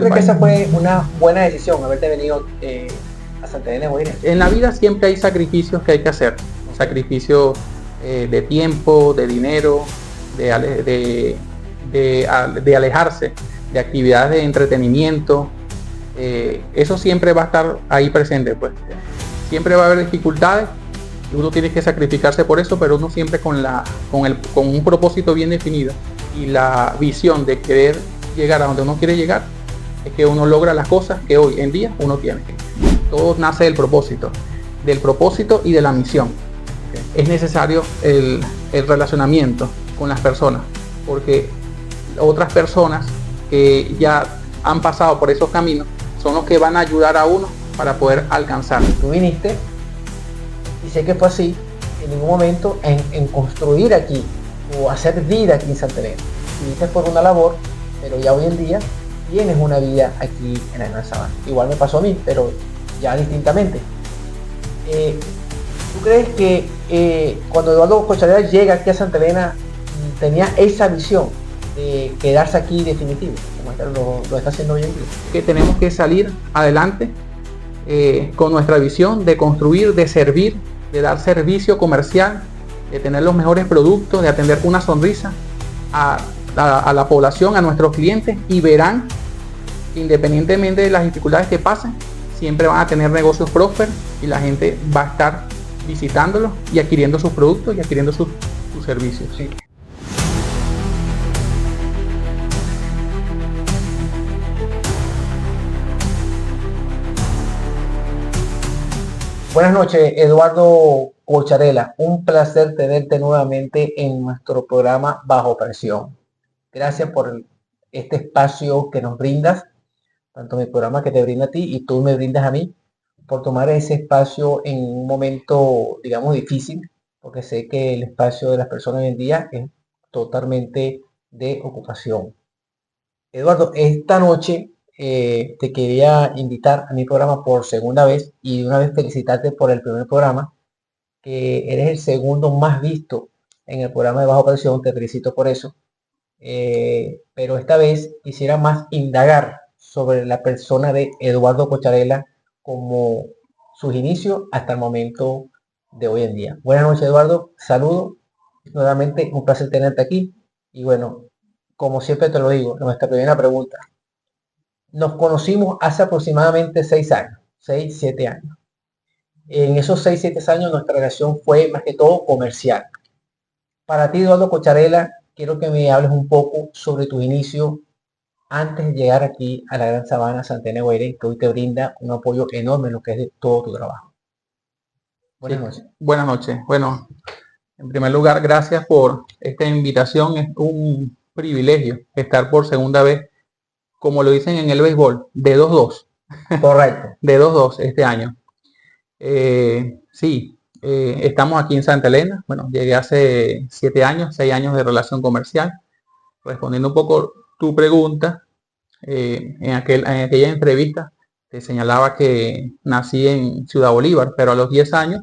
crees que esa fue una buena decisión, haberte venido a Santa Elena de Guairén? En la vida siempre hay sacrificios que hay que hacer. Sacrificios de tiempo, de dinero, de alejarse de actividades de entretenimiento. Eso siempre va a estar ahí presente, pues. Siempre va a haber dificultades y uno tiene que sacrificarse por eso, pero uno siempre con un propósito bien definido y la visión de querer llegar a donde uno quiere llegar, es que uno logra las cosas que hoy en día uno tiene. Todo nace del propósito y de la misión. Es necesario el relacionamiento con las personas, porque otras personas que ya han pasado por esos caminos son los que van a ayudar a uno para poder alcanzar. Tú viniste, y sé que fue así, en ningún momento en construir aquí o hacer vida aquí en Santa Elena. Viniste por una labor, pero ya hoy en día tienes una vida aquí en la Gran Sabana. Igual me pasó a mí, pero ya distintamente. ¿Tú crees que cuando Eduardo Cocharela llega aquí a Santa Elena tenía esa visión de quedarse aquí definitivo, como lo está haciendo hoy en día? Que tenemos que salir adelante con nuestra visión de construir, de servir, de dar servicio comercial, de tener los mejores productos, de atender con una sonrisa a la población, a nuestros clientes, y verán, independientemente de las dificultades que pasen, siempre van a tener negocios prósperos y la gente va a estar visitándolos y adquiriendo sus productos y adquiriendo sus servicios. Sí. Buenas noches, Eduardo Cocharela. Un placer tenerte nuevamente en nuestro programa Bajo Presión. Gracias por este espacio que nos brindas, tanto mi programa que te brinda a ti y tú me brindas a mí, por tomar ese espacio en un momento, digamos, difícil, porque sé que el espacio de las personas hoy en día es totalmente de ocupación. Eduardo, esta noche te quería invitar a mi programa por segunda vez y de una vez felicitarte por el primer programa, que eres el segundo más visto en el programa de Bajo Presión, te felicito por eso. Pero esta vez quisiera más indagar sobre la persona de Eduardo Cocharela, como sus inicios hasta el momento de hoy en día. Buenas noches, Eduardo, saludo, nuevamente un placer tenerte aquí y bueno, como siempre te lo digo, nuestra primera pregunta. Nos conocimos hace aproximadamente 6 años, 6, 7 años. En esos 6, 7 años nuestra relación fue más que todo comercial. Para ti, Eduardo Cocharela, quiero que me hables un poco sobre tus inicios antes de llegar aquí a la Gran Sabana Santa Elena de Guairén, que hoy te brinda un apoyo enorme en lo que es de todo tu trabajo. Buenas noches. Buenas noches. Bueno, en primer lugar, gracias por esta invitación. Es un privilegio estar por segunda vez, como lo dicen en el béisbol, de 2-2. Correcto. De 2-2 este año. Sí, estamos aquí en Santa Elena. Bueno, llegué hace 7 años, 6 años de relación comercial. Respondiendo un poco tu pregunta, en aquella entrevista te señalaba que nací en Ciudad Bolívar, pero a los 10 años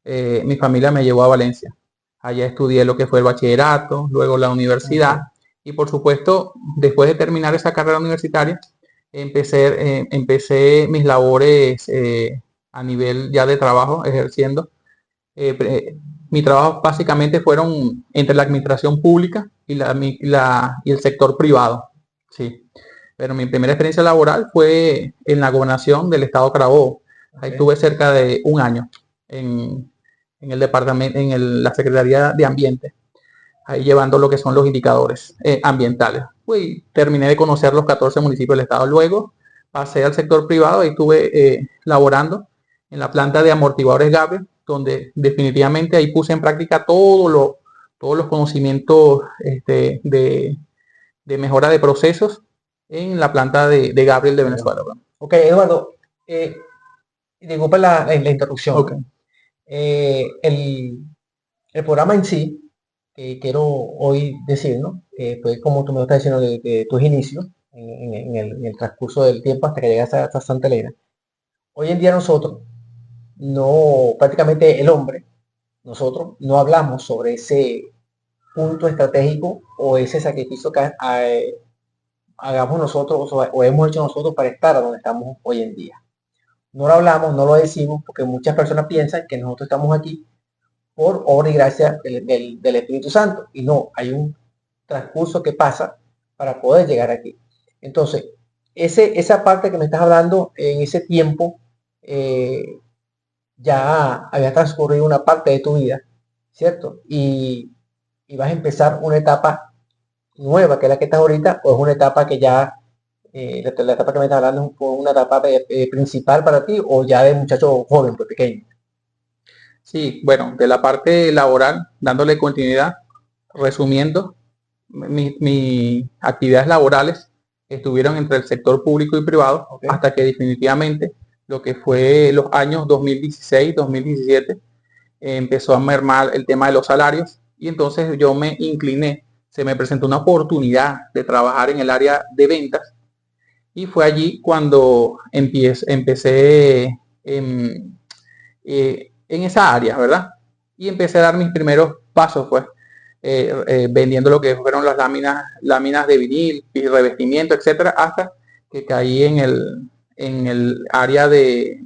mi familia me llevó a Valencia. Allá estudié lo que fue el bachillerato, luego la universidad, y por supuesto, después de terminar esa carrera universitaria, empecé mis labores a nivel ya de trabajo, ejerciendo. Mi trabajo básicamente fueron entre la administración pública y el sector privado. Sí. Pero mi primera experiencia laboral fue en la gobernación del estado Carabobo. Ahí tuve cerca de un año en el departamento, la Secretaría de Ambiente, ahí llevando lo que son los indicadores ambientales. Y terminé de conocer los 14 municipios del estado. Luego pasé al sector privado y estuve laborando en la planta de amortiguadores Gabriel, donde definitivamente ahí puse en práctica todos los conocimientos de mejora de procesos en la planta de Gabriel de Venezuela. Ok, Eduardo, disculpa la interrupción. Okay. El programa en sí, que quiero hoy decir, ¿no? Fue como tú me estás diciendo de tus inicios en el transcurso del tiempo hasta que llegaste hasta Santa Elena. Hoy en día nosotros, no, prácticamente el hombre, nosotros no hablamos sobre ese punto estratégico o ese sacrificio que hagamos nosotros o hemos hecho nosotros para estar donde estamos hoy en día. No lo hablamos, no lo decimos, porque muchas personas piensan que nosotros estamos aquí por obra y gracia del Espíritu Santo. Y no, hay un transcurso que pasa para poder llegar aquí. Entonces, esa parte que me estás hablando, en ese tiempo, ya había transcurrido una parte de tu vida, ¿cierto? Y vas a empezar una etapa nueva, que es la que estás ahorita, o es una etapa que ya, la etapa que me estás hablando es una etapa principal para ti, o ya de muchacho joven, pues pequeño. Sí, bueno, de la parte laboral, dándole continuidad, resumiendo, mis actividades laborales estuvieron entre el sector público y privado, Okay. hasta que definitivamente lo que fue los años 2016-2017 empezó a mermar el tema de los salarios y entonces yo me incliné, se me presentó una oportunidad de trabajar en el área de ventas y fue allí cuando empecé en esa área, ¿verdad? Y empecé a dar mis primeros pasos, pues, vendiendo lo que fueron las láminas de vinil y revestimiento, etcétera, hasta que caí en el área eh,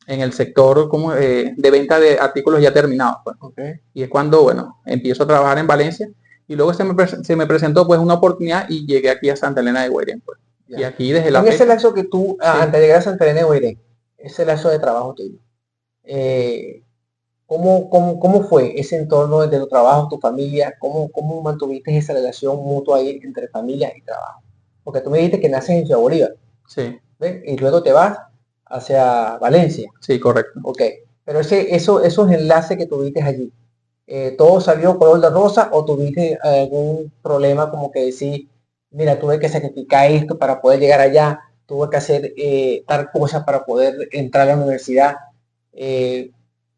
en el sector de venta de artículos ya terminados, pues. Okay. Y es cuando, bueno, empiezo a trabajar en Valencia y luego se me presentó pues una oportunidad y llegué aquí a Santa Elena de Guairén, pues. Ya. Y aquí desde la En ese fecha, lapso que tú, sí. antes de llegar a Santa Elena de Guairén, ese lapso de trabajo tuyo, ¿cómo fue ese entorno de tu trabajo, tu familia? ¿Cómo mantuviste esa relación mutua ahí entre familia y trabajo? Porque tú me dijiste que naces en Ciudad Bolívar, Sí, ¿ves? Y luego te vas hacia Valencia. sí, correcto. Ok, pero esos enlaces que tuviste allí, ¿todo salió color de rosa o tuviste algún problema como que decir, mira, tuve que sacrificar esto para poder llegar allá, tuve que hacer tal cosa para poder entrar a la universidad? Eh,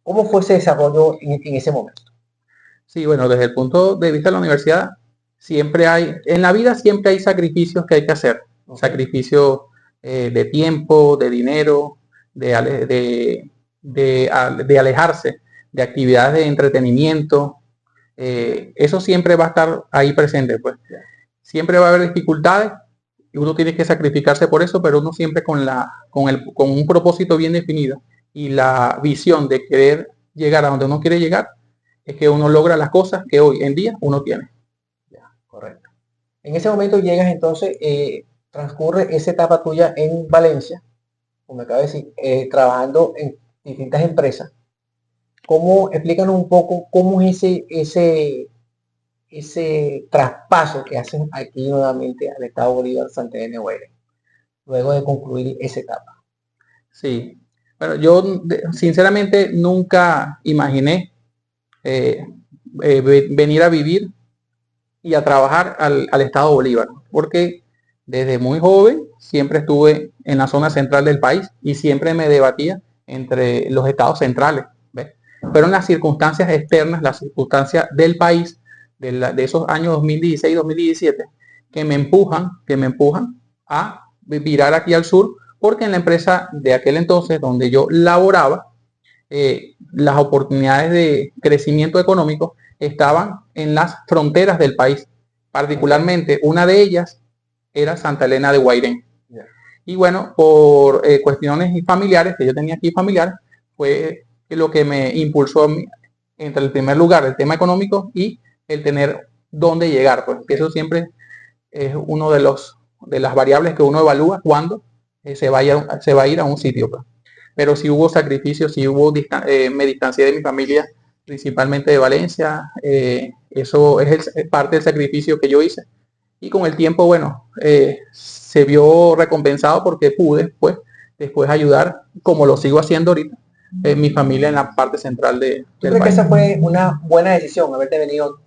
¿Cómo fue ese desarrollo en ese momento? Sí, bueno, desde el punto de vista de la universidad, en la vida siempre hay sacrificios que hay que hacer. Okay. Sacrificios de tiempo, de dinero, de alejarse de actividades de entretenimiento. Eso siempre va a estar ahí presente, pues. Yeah. Siempre va a haber dificultades y uno tiene que sacrificarse por eso, pero uno siempre con un propósito bien definido y la visión de querer llegar a donde uno quiere llegar, es que uno logra las cosas que hoy en día uno tiene. Ya, correcto. En ese momento llegas entonces, transcurre esa etapa tuya en Valencia, como acabo de decir, trabajando en distintas empresas. Explícanos un poco cómo es ese traspaso que hacen aquí nuevamente al Estado Bolívar Santa Elena de Guairén, luego de concluir esa etapa? Sí. Bueno, yo sinceramente nunca imaginé eh, venir a vivir y a trabajar al Estado Bolívar, porque desde muy joven siempre estuve en la zona central del país y siempre me debatía entre los estados centrales. ¿Ves? Fueron las circunstancias externas, las circunstancias del país de esos años 2016-2017 que me empujan a virar aquí al sur, porque en la empresa de aquel entonces donde yo laboraba, las oportunidades de crecimiento económico estaban en las fronteras del país. Particularmente, una de ellas era Santa Elena de Guairén. Yeah. Y bueno, por cuestiones familiares, que yo tenía aquí familiares, fue lo que me impulsó entre el primer lugar, el tema económico y el tener dónde llegar. Pues eso siempre es uno de las variables que uno evalúa cuando se va a ir a un sitio. Pues. Pero si hubo sacrificios, si hubo me distancié de mi familia, principalmente de Valencia, eso es parte del sacrificio que yo hice. Y con el tiempo, bueno, se vio recompensado porque pude, pues, después ayudar, como lo sigo haciendo ahorita, mi familia en la parte central del país. ¿Tú crees que esa fue una buena decisión, haberte venido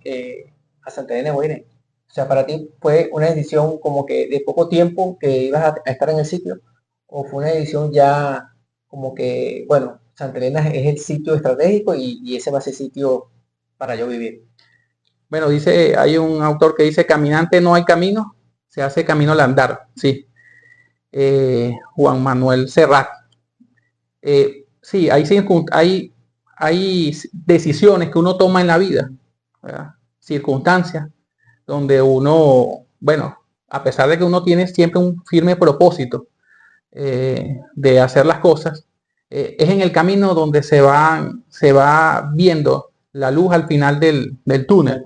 a Santa Elena de Guairén? O sea, para ti fue una decisión como que de poco tiempo que ibas a estar en el sitio, o fue una decisión ya como que, bueno, Santa Elena es el sitio estratégico y ese va a ser sitio para yo vivir. Bueno, hay un autor que dice, caminante no hay camino, se hace camino al andar, sí. Juan Manuel Serrat. Sí, hay decisiones que uno toma en la vida, ¿verdad? Circunstancias donde uno bueno, a pesar de que uno tiene siempre un firme propósito de hacer las cosas, es en el camino donde se va viendo la luz al final del túnel.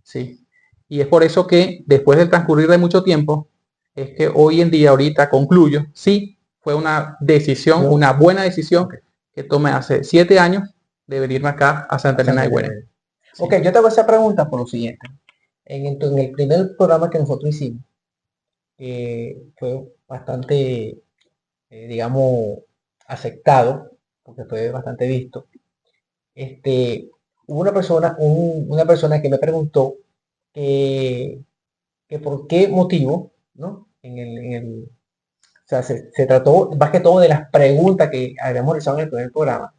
Sí. Y es por eso que después del transcurrir de mucho tiempo, es que hoy en día, ahorita concluyo, sí, fue una decisión, una buena decisión que tomé hace 7 años de venirme acá a Santa Elena de Guairén. Sí. Ok, yo te hago esa pregunta por lo siguiente. En el primer programa que nosotros hicimos, fue bastante, digamos, aceptado, porque fue bastante visto. Hubo una persona que me preguntó que, que por qué motivo, ¿no? O sea, se trató más que todo de las preguntas que habíamos realizado en el primer programa.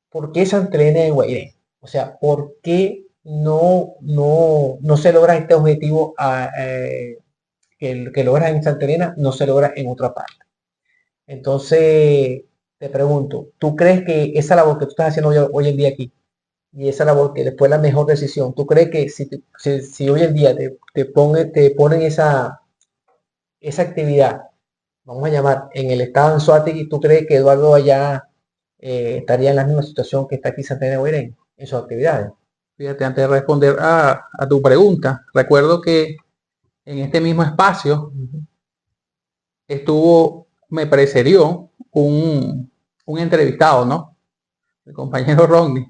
¿Por qué Santa Elena de Guairén? O sea, ¿por qué no se logra este objetivo que logras en Santa Elena, no se logra en otra parte? Entonces, te pregunto, ¿tú crees que esa labor que tú estás haciendo hoy en día aquí, y esa labor que fue la mejor decisión, tú crees que si hoy en día te ponen esa actividad, vamos a llamar, en el estado de Anzoátegui, tú crees que Eduardo allá estaría en la misma situación que está aquí Santa Elena de Guairén en sus actividades? Fíjate, antes de responder a tu pregunta, recuerdo que en este mismo espacio me precedió un entrevistado, ¿no? El compañero Rodney.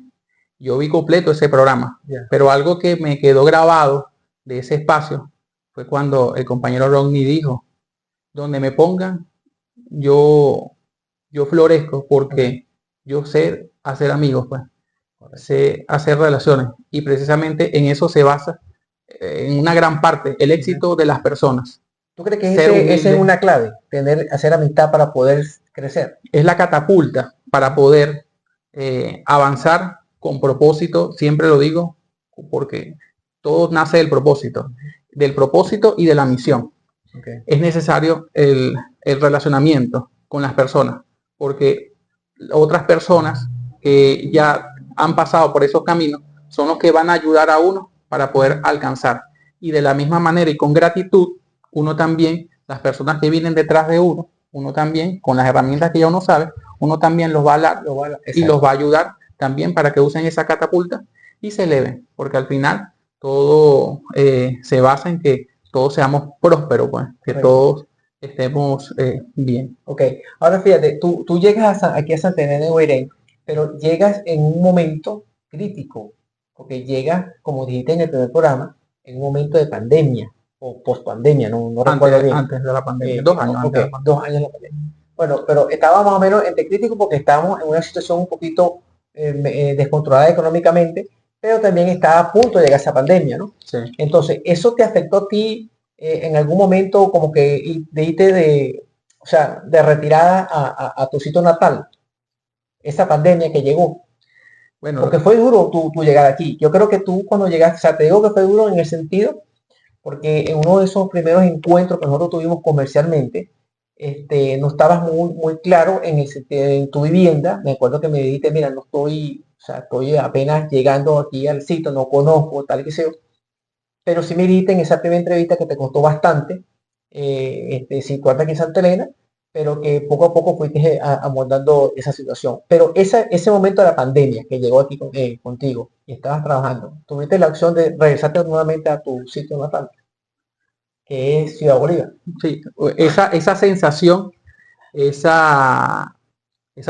Yo vi completo ese programa, pero algo que me quedó grabado de ese espacio fue cuando el compañero Rodney dijo, donde me pongan, yo florezco porque yo sé hacer amigos, pues, sé hacer relaciones, y precisamente en eso se basa en una gran parte el éxito de las personas. ¿Tú crees que esa es una clave, hacer amistad para poder crecer? Es la catapulta para poder avanzar con propósito, siempre lo digo, porque todo nace del propósito y de la misión. Es necesario el relacionamiento con las personas, porque otras personas que ya han pasado por esos caminos son los que van a ayudar a uno para poder alcanzar. Y de la misma manera y con gratitud, uno también, las personas que vienen detrás de uno también, con las herramientas que ya uno sabe, uno también los va a hablar y los va a ayudar también para que usen esa catapulta y se eleven, porque al final todo se basa en que todos seamos prósperos, pues, que todos estemos bien. Ok, ahora fíjate, tú llegas aquí a Santa Elena de Guairén, pero llegas en un momento crítico, porque llegas, como dijiste en el primer programa, en un momento de pandemia o post-pandemia, no recuerdo bien. Antes de la pandemia, 2 años antes de la pandemia. 2 años de la pandemia. Bueno, pero estaba más o menos entre crítico porque estábamos en una situación un poquito descontrolada económicamente, pero también estaba a punto de llegar esa pandemia, ¿no? Sí. Entonces, ¿eso te afectó a ti en algún momento como que o sea, de retirada a tu sitio natal? Esa pandemia que llegó. Bueno, porque fue duro tu llegar aquí. Yo creo que tú cuando llegaste, o sea, te digo que fue duro en el sentido, porque en uno de esos primeros encuentros que nosotros tuvimos comercialmente, no estabas muy claro en tu vivienda. Me acuerdo que me dijiste, mira, no estoy, o sea, estoy apenas llegando aquí al sitio, no conozco, tal que sea. Pero sí me dijiste en esa primera entrevista que te costó bastante situarte aquí en Santa Elena, pero que poco a poco fuiste amoldando esa situación. Pero ese momento de la pandemia que llegó aquí contigo y estabas trabajando, tuviste la opción de regresarte nuevamente a tu sitio natal, que es Ciudad Bolívar. Sí, esa sensación, esa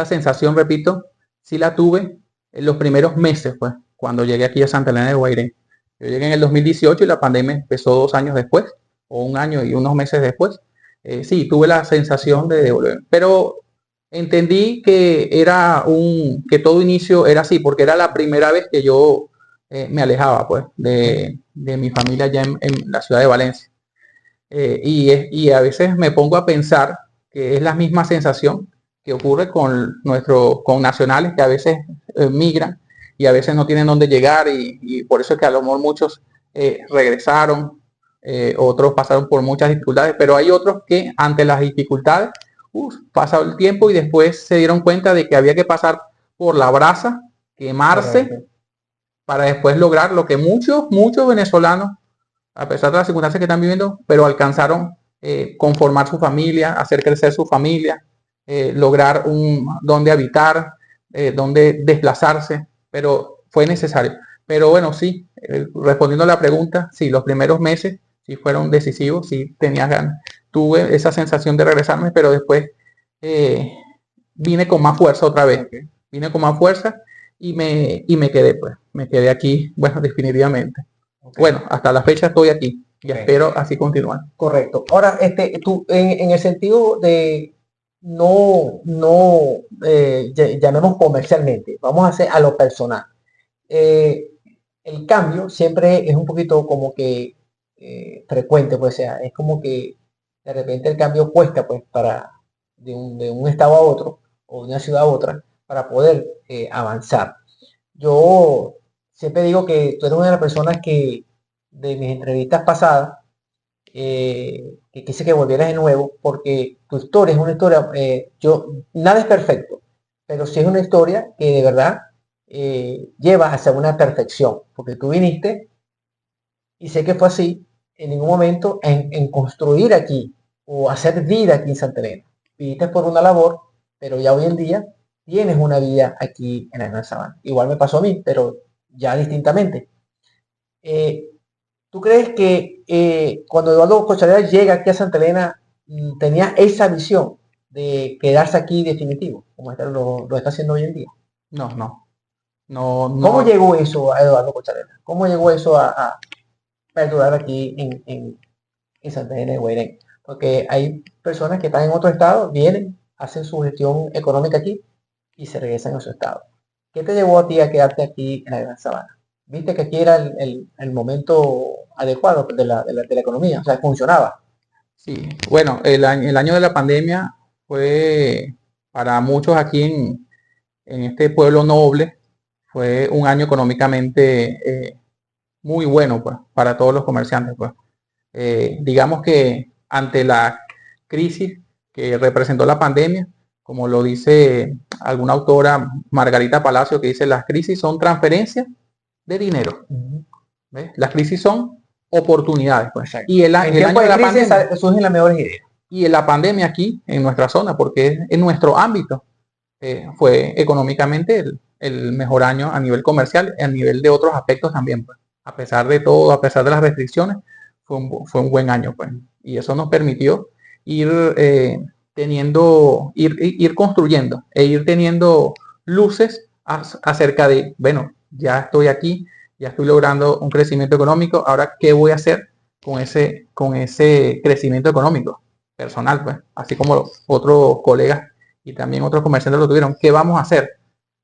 sensación, repito, sí la tuve en los primeros meses, pues, cuando llegué aquí a Santa Elena de Guairén. Yo llegué en el 2018 y la pandemia empezó 2 años después, o 1 año y unos meses después. Sí, tuve la sensación de devolver, pero entendí que que todo inicio era así, porque era la primera vez que yo me alejaba, pues, de mi familia allá en la ciudad de Valencia. Y a veces me pongo a pensar que es la misma sensación que ocurre con nuestros nacionales que a veces migran y a veces no tienen dónde llegar, y por eso es que a lo mejor muchos regresaron, otros pasaron por muchas dificultades, pero hay otros que ante las dificultades pasó el tiempo y después se dieron cuenta de que había que pasar por la brasa, quemarse, para después lograr lo que muchos venezolanos a pesar de las circunstancias que están viviendo, pero alcanzaron conformar su familia, hacer crecer su familia, lograr dónde habitar, dónde desplazarse, pero fue necesario. Pero bueno, sí, respondiendo a la pregunta, sí, los primeros meses sí fueron decisivos, sí tenía ganas, tuve esa sensación de regresarme, pero después eh, vine con más fuerza otra vez, Okay. vine con más fuerza y me quedé, pues, me quedé aquí, bueno, definitivamente. Okay. Bueno, hasta la fecha estoy aquí y Okay. espero así continuar. Correcto. Ahora, tú, en el sentido de no llamemos comercialmente, vamos a hacer a lo personal. Eh, el cambio siempre es un poquito como que frecuente, pues, o sea, es como que de repente el cambio cuesta, pues, para de un estado a otro o de una ciudad a otra para poder avanzar. Yo siempre digo que tú eres una de las personas que de mis entrevistas pasadas que quise que volvieras de nuevo porque tu historia es una historia, nada es perfecto, pero sí es una historia que de verdad lleva hacia una perfección, porque tú viniste y sé que fue así en ningún momento en construir aquí o hacer vida aquí en Santa Elena. Viniste por una labor, pero ya hoy en día tienes una vida aquí en la Gran Sabana. Igual me pasó a mí, pero ya distintamente. Eh, ¿Tú crees que cuando Eduardo Cocharera llega aquí a Santa Elena tenía esa visión de quedarse aquí definitivo, como lo está haciendo hoy en día? No, no, no, ¿Cómo no. llegó eso a Eduardo Cocharera? ¿Cómo llegó eso a perdurar aquí en Santa Elena de Guairén? Porque hay personas que están en otro estado, vienen, hacen su gestión económica aquí y se regresan a su estado. ¿Qué te llevó a ti a quedarte aquí en la Gran Sabana? ¿Viste que aquí era el momento adecuado de la economía? O sea, funcionaba. Sí, bueno, el año de la pandemia fue para muchos aquí en este pueblo noble, fue un año económicamente muy bueno, pues, para todos los comerciantes, pues. Digamos que ante la crisis que representó la pandemia, como lo dice alguna autora, Margarita Palacio, que dice, las crisis son transferencias de dinero. ¿Ves? Las crisis son oportunidades, pues. Exacto. Y el En año tiempos de de la crisis pandemia, surgen las mejores ideas. y en la pandemia aquí, en nuestra zona, porque es en nuestro ámbito, fue económicamente el mejor año a nivel comercial, a nivel de otros aspectos también, pues. A pesar de todo, a pesar de las restricciones, fue un buen año, pues. Y eso nos permitió ir ir construyendo e ir teniendo luces acerca de, bueno, ya estoy aquí, ya estoy logrando un crecimiento económico, ahora qué voy a hacer con ese crecimiento económico personal, pues, así como otros colegas y también otros comerciantes lo tuvieron. ¿Qué vamos a hacer?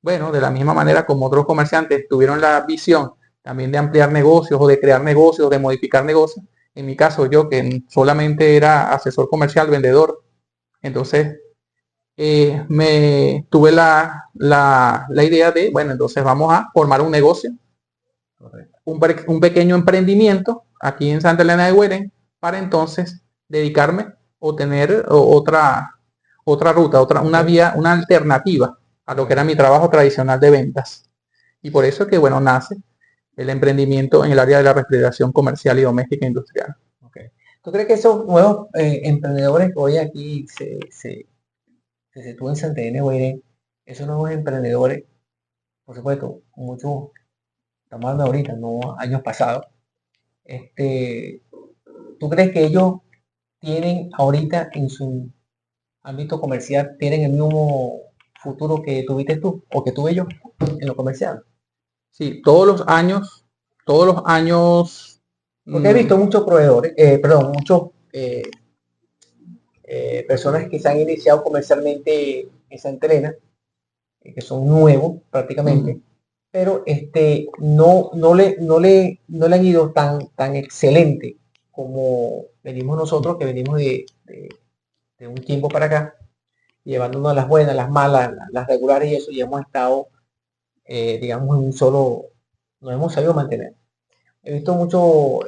Bueno, de la misma manera como otros comerciantes tuvieron la visión también de ampliar negocios o de crear negocios, de modificar negocios. En mi caso, yo que solamente era asesor comercial, vendedor, entonces me tuve la idea de, bueno, entonces vamos a formar un negocio, un pequeño emprendimiento aquí en Santa Elena de Guairén para entonces dedicarme o tener otra ruta, una vía, una alternativa a lo que era mi trabajo tradicional de ventas. Y por eso que, bueno, nace el emprendimiento en el área de la refrigeración comercial y doméstica industrial. Okay. ¿Tú crees que esos nuevos emprendedores que hoy aquí se sitúan en Santa Elena de Guairén, esos nuevos emprendedores, por supuesto, muchos, estamos hablando ahorita, no años pasados, este, ¿tú crees que ellos tienen ahorita en su ámbito comercial, tienen el mismo futuro que tuviste tú o que tuve yo en lo comercial? Sí, todos los años, Porque he mmm, visto muchos proveedores, perdón, muchos personas que se han iniciado comercialmente en Santa Elena, que son nuevos prácticamente, pero no le han ido tan excelente como venimos nosotros, que venimos de un tiempo para acá, llevándonos las buenas, las malas, las regulares y eso, y hemos estado, digamos, en un solo, nos hemos sabido mantener. He visto mucho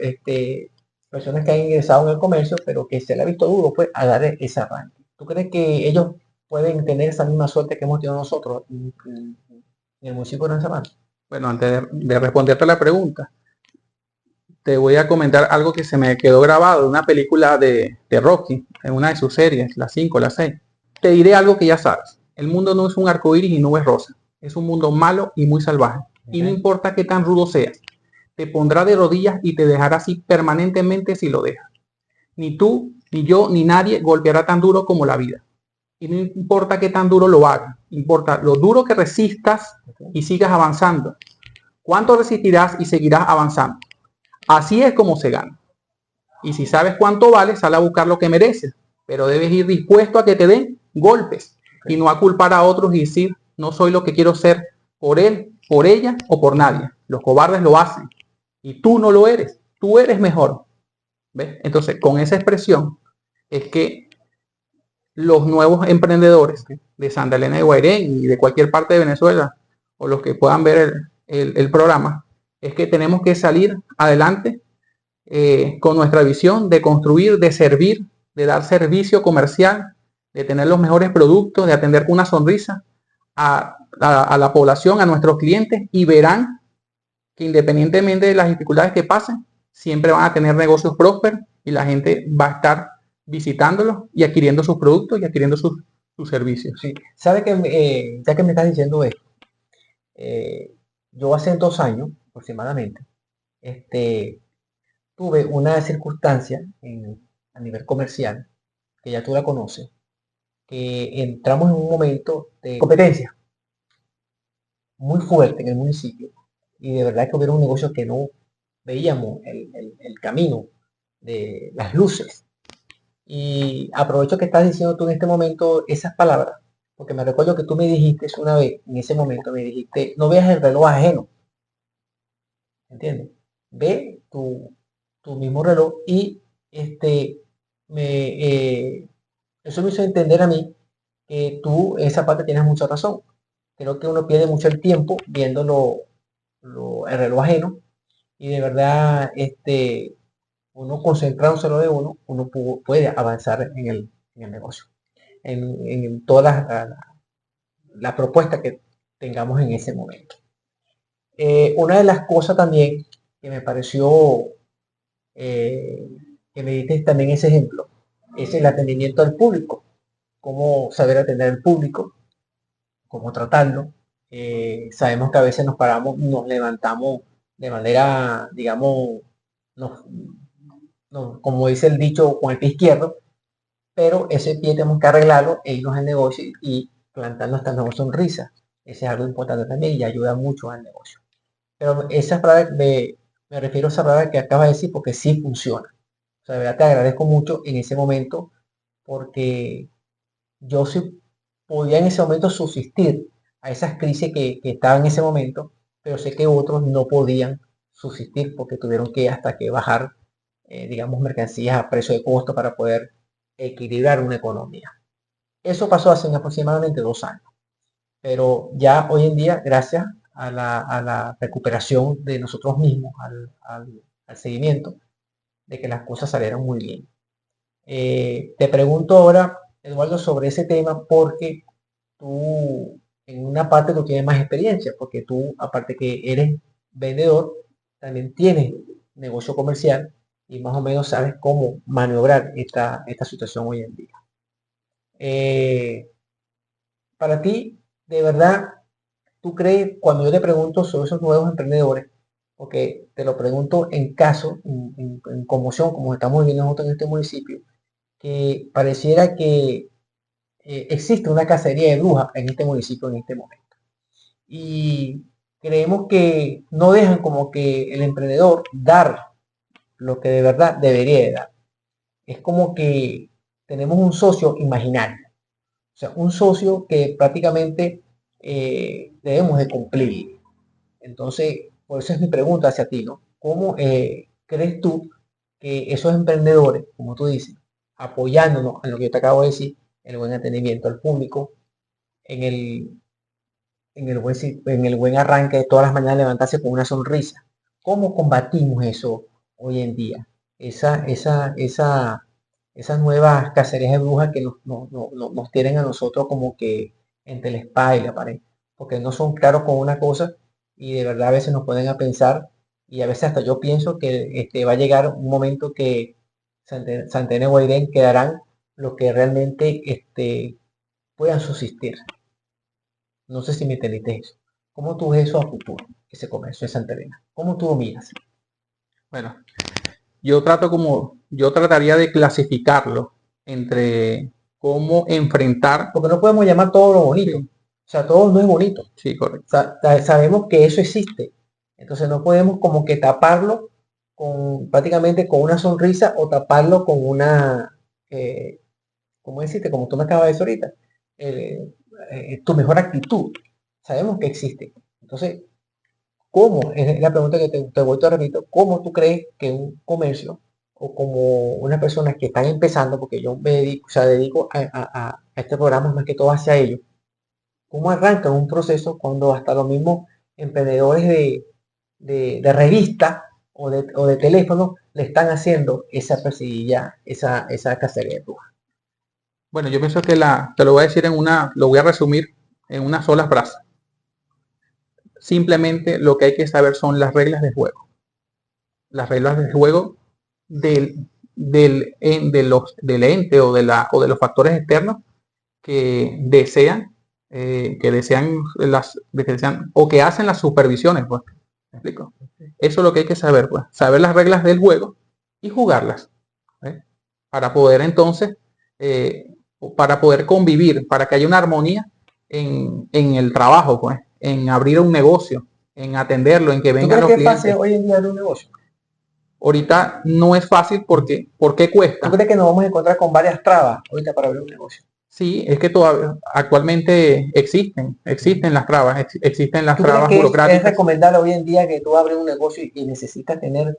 personas que han ingresado en el comercio, pero que se le ha visto duro pues a dar ese arranque. ¿Tú crees que ellos pueden tener esa misma suerte que hemos tenido nosotros en el municipio de Gran Sabana? bueno, antes de responderte la pregunta, te voy a comentar algo que se me quedó grabado de una película de Rocky, en una de sus series, la 5, la 6. Te diré algo que ya sabes. El mundo no es un arco iris y nubes rosas. Es un mundo malo y muy salvaje. Y no importa qué tan rudo seas, te pondrá de rodillas y te dejará así permanentemente si lo dejas. Ni tú, ni yo, ni nadie golpeará tan duro como la vida. Y no importa qué tan duro lo hagas, importa lo duro que resistas y sigas avanzando. ¿Cuánto resistirás y seguirás avanzando? Así es como se gana. Y si sabes cuánto vale, sal a buscar lo que mereces. Pero debes ir dispuesto a que te den golpes y no a culpar a otros y decir, no soy lo que quiero ser por él, por ella o por nadie. Los cobardes lo hacen y tú no lo eres. Tú eres mejor. ¿Ves? Entonces, con esa expresión es que los nuevos emprendedores de Santa Elena de Guairén y de cualquier parte de Venezuela o los que puedan ver el programa, es que tenemos que salir adelante con nuestra visión de construir, de servir, de dar servicio comercial, de tener los mejores productos, de atender con una sonrisa a la población, a nuestros clientes, y verán que independientemente de las dificultades que pasen, siempre van a tener negocios prósperos y la gente va a estar visitándolos y adquiriendo sus productos y adquiriendo sus servicios. Sí, sabe que ya que me estás diciendo esto, yo hace 2 años aproximadamente, tuve una circunstancia a nivel comercial, que ya tú la conoces, que entramos en un momento de competencia muy fuerte en el municipio y de verdad que hubiera un negocio que no veíamos el camino de las luces. Y aprovecho que estás diciendo tú en este momento esas palabras, porque me recuerdo que tú me dijiste una vez, en ese momento me dijiste, no veas el reloj ajeno, ¿entiendes? Ve tu mismo reloj y me, eso me hizo entender a mí que tú en esa parte tienes mucha razón. Creo que uno pierde mucho el tiempo viendo el reloj ajeno y de verdad uno concentrándose en lo de uno puede avanzar en el negocio, en todas las propuestas que tengamos en ese momento. Una de las cosas también que me pareció que me diste también ese ejemplo es el atendimiento al público, cómo saber atender al público, cómo tratarlo. Sabemos que a veces nos paramos, nos levantamos de manera, digamos, nos, como dice el dicho, con el pie izquierdo, pero ese pie tenemos que arreglarlo e irnos al negocio y plantar nuestra nueva sonrisa. Ese es algo importante también y ayuda mucho al negocio. Pero esa palabra, me refiero a esa palabra que acabas de decir porque sí funciona. O sea, de verdad te agradezco mucho en ese momento porque yo sí podía en ese momento subsistir a esas crisis que estaban en ese momento, pero sé que otros no podían subsistir porque tuvieron que hasta que bajar, digamos, mercancías a precio de costo para poder equilibrar una economía. Eso pasó hace aproximadamente 2 años, pero ya hoy en día, gracias a la recuperación de nosotros mismos, al seguimiento, de que las cosas salieron muy bien. Te pregunto ahora, Eduardo, sobre ese tema porque tú en una parte tú tienes más experiencia, porque tú, aparte que eres vendedor, también tienes negocio comercial y más o menos sabes cómo maniobrar esta situación hoy en día. Eh, para ti, de verdad, ¿tú crees, cuando yo te pregunto sobre esos nuevos emprendedores, porque te lo pregunto en caso, en conmoción, como estamos viviendo nosotros en este municipio, que pareciera que existe una cacería de brujas en este municipio en este momento? Y creemos que no dejan como que el emprendedor dar lo que de verdad debería de dar. Es como que tenemos un socio imaginario, o sea, un socio que prácticamente debemos de cumplir. Entonces, por eso es mi pregunta hacia ti, ¿no? ¿Cómo crees tú que esos emprendedores, como tú dices, apoyándonos en lo que yo te acabo de decir, el buen atendimiento al público, en el, en el buen arranque de todas las mañanas levantarse con una sonrisa, ¿cómo combatimos eso hoy en día? Esas nuevas cacerías de brujas que nos tienen a nosotros como que entre la espada y la pared, porque no son claros con una cosa y de verdad a veces nos ponen a pensar Y a veces hasta yo pienso que va a llegar un momento que Santana y Guairén quedarán lo que realmente puedan subsistir. No sé si me entendiste eso. ¿Cómo tú ves eso a futuro, ese comercio de Santa Elena? ¿Cómo tú lo miras? Bueno, yo trataría de clasificarlo entre cómo enfrentar. Porque no podemos llamar todo lo bonito. Sí, O sea, todo no es bonito. sí, correcto. Sabemos que eso existe. Entonces no podemos como que taparlo prácticamente con una sonrisa o taparlo con una, ¿cómo decirte? Como tú me acabas de decir ahorita, eh, tu mejor actitud. Sabemos que existe. Entonces, ¿cómo? Es la pregunta que te vuelvo a repito. ¿Cómo tú crees que un comercio o como unas personas que están empezando, porque yo me dedico, o sea, dedico a este programa más que todo hacia ellos, cómo arrancan un proceso cuando hasta los mismos emprendedores de revista o de teléfono le están haciendo esa perseguilla, esa cacería de brujas? Bueno, yo pienso que te lo voy a decir lo voy a resumir en una sola frase. Simplemente lo que hay que saber son las reglas del juego. Las reglas del juego del ente o de los factores externos que desean o que hacen las supervisiones, pues. ¿Me explico? Eso es lo que hay que saber, pues. Saber las reglas del juego y jugarlas, ¿eh? Para poder entonces, para poder convivir, para que haya una armonía en el trabajo, pues, en abrir un negocio, en atenderlo, en que ¿Tú vengan crees los que es fácil clientes. hoy en día de un negocio? Ahorita no es fácil porque, ¿por qué ¿Tú cuesta? crees que nos vamos a encontrar con varias trabas ahorita para abrir un negocio? Sí, es que todavía actualmente existen las trabas, existen las ¿Tú crees trabas que es burocráticas. recomendable hoy en día que tú abres un negocio y necesitas tener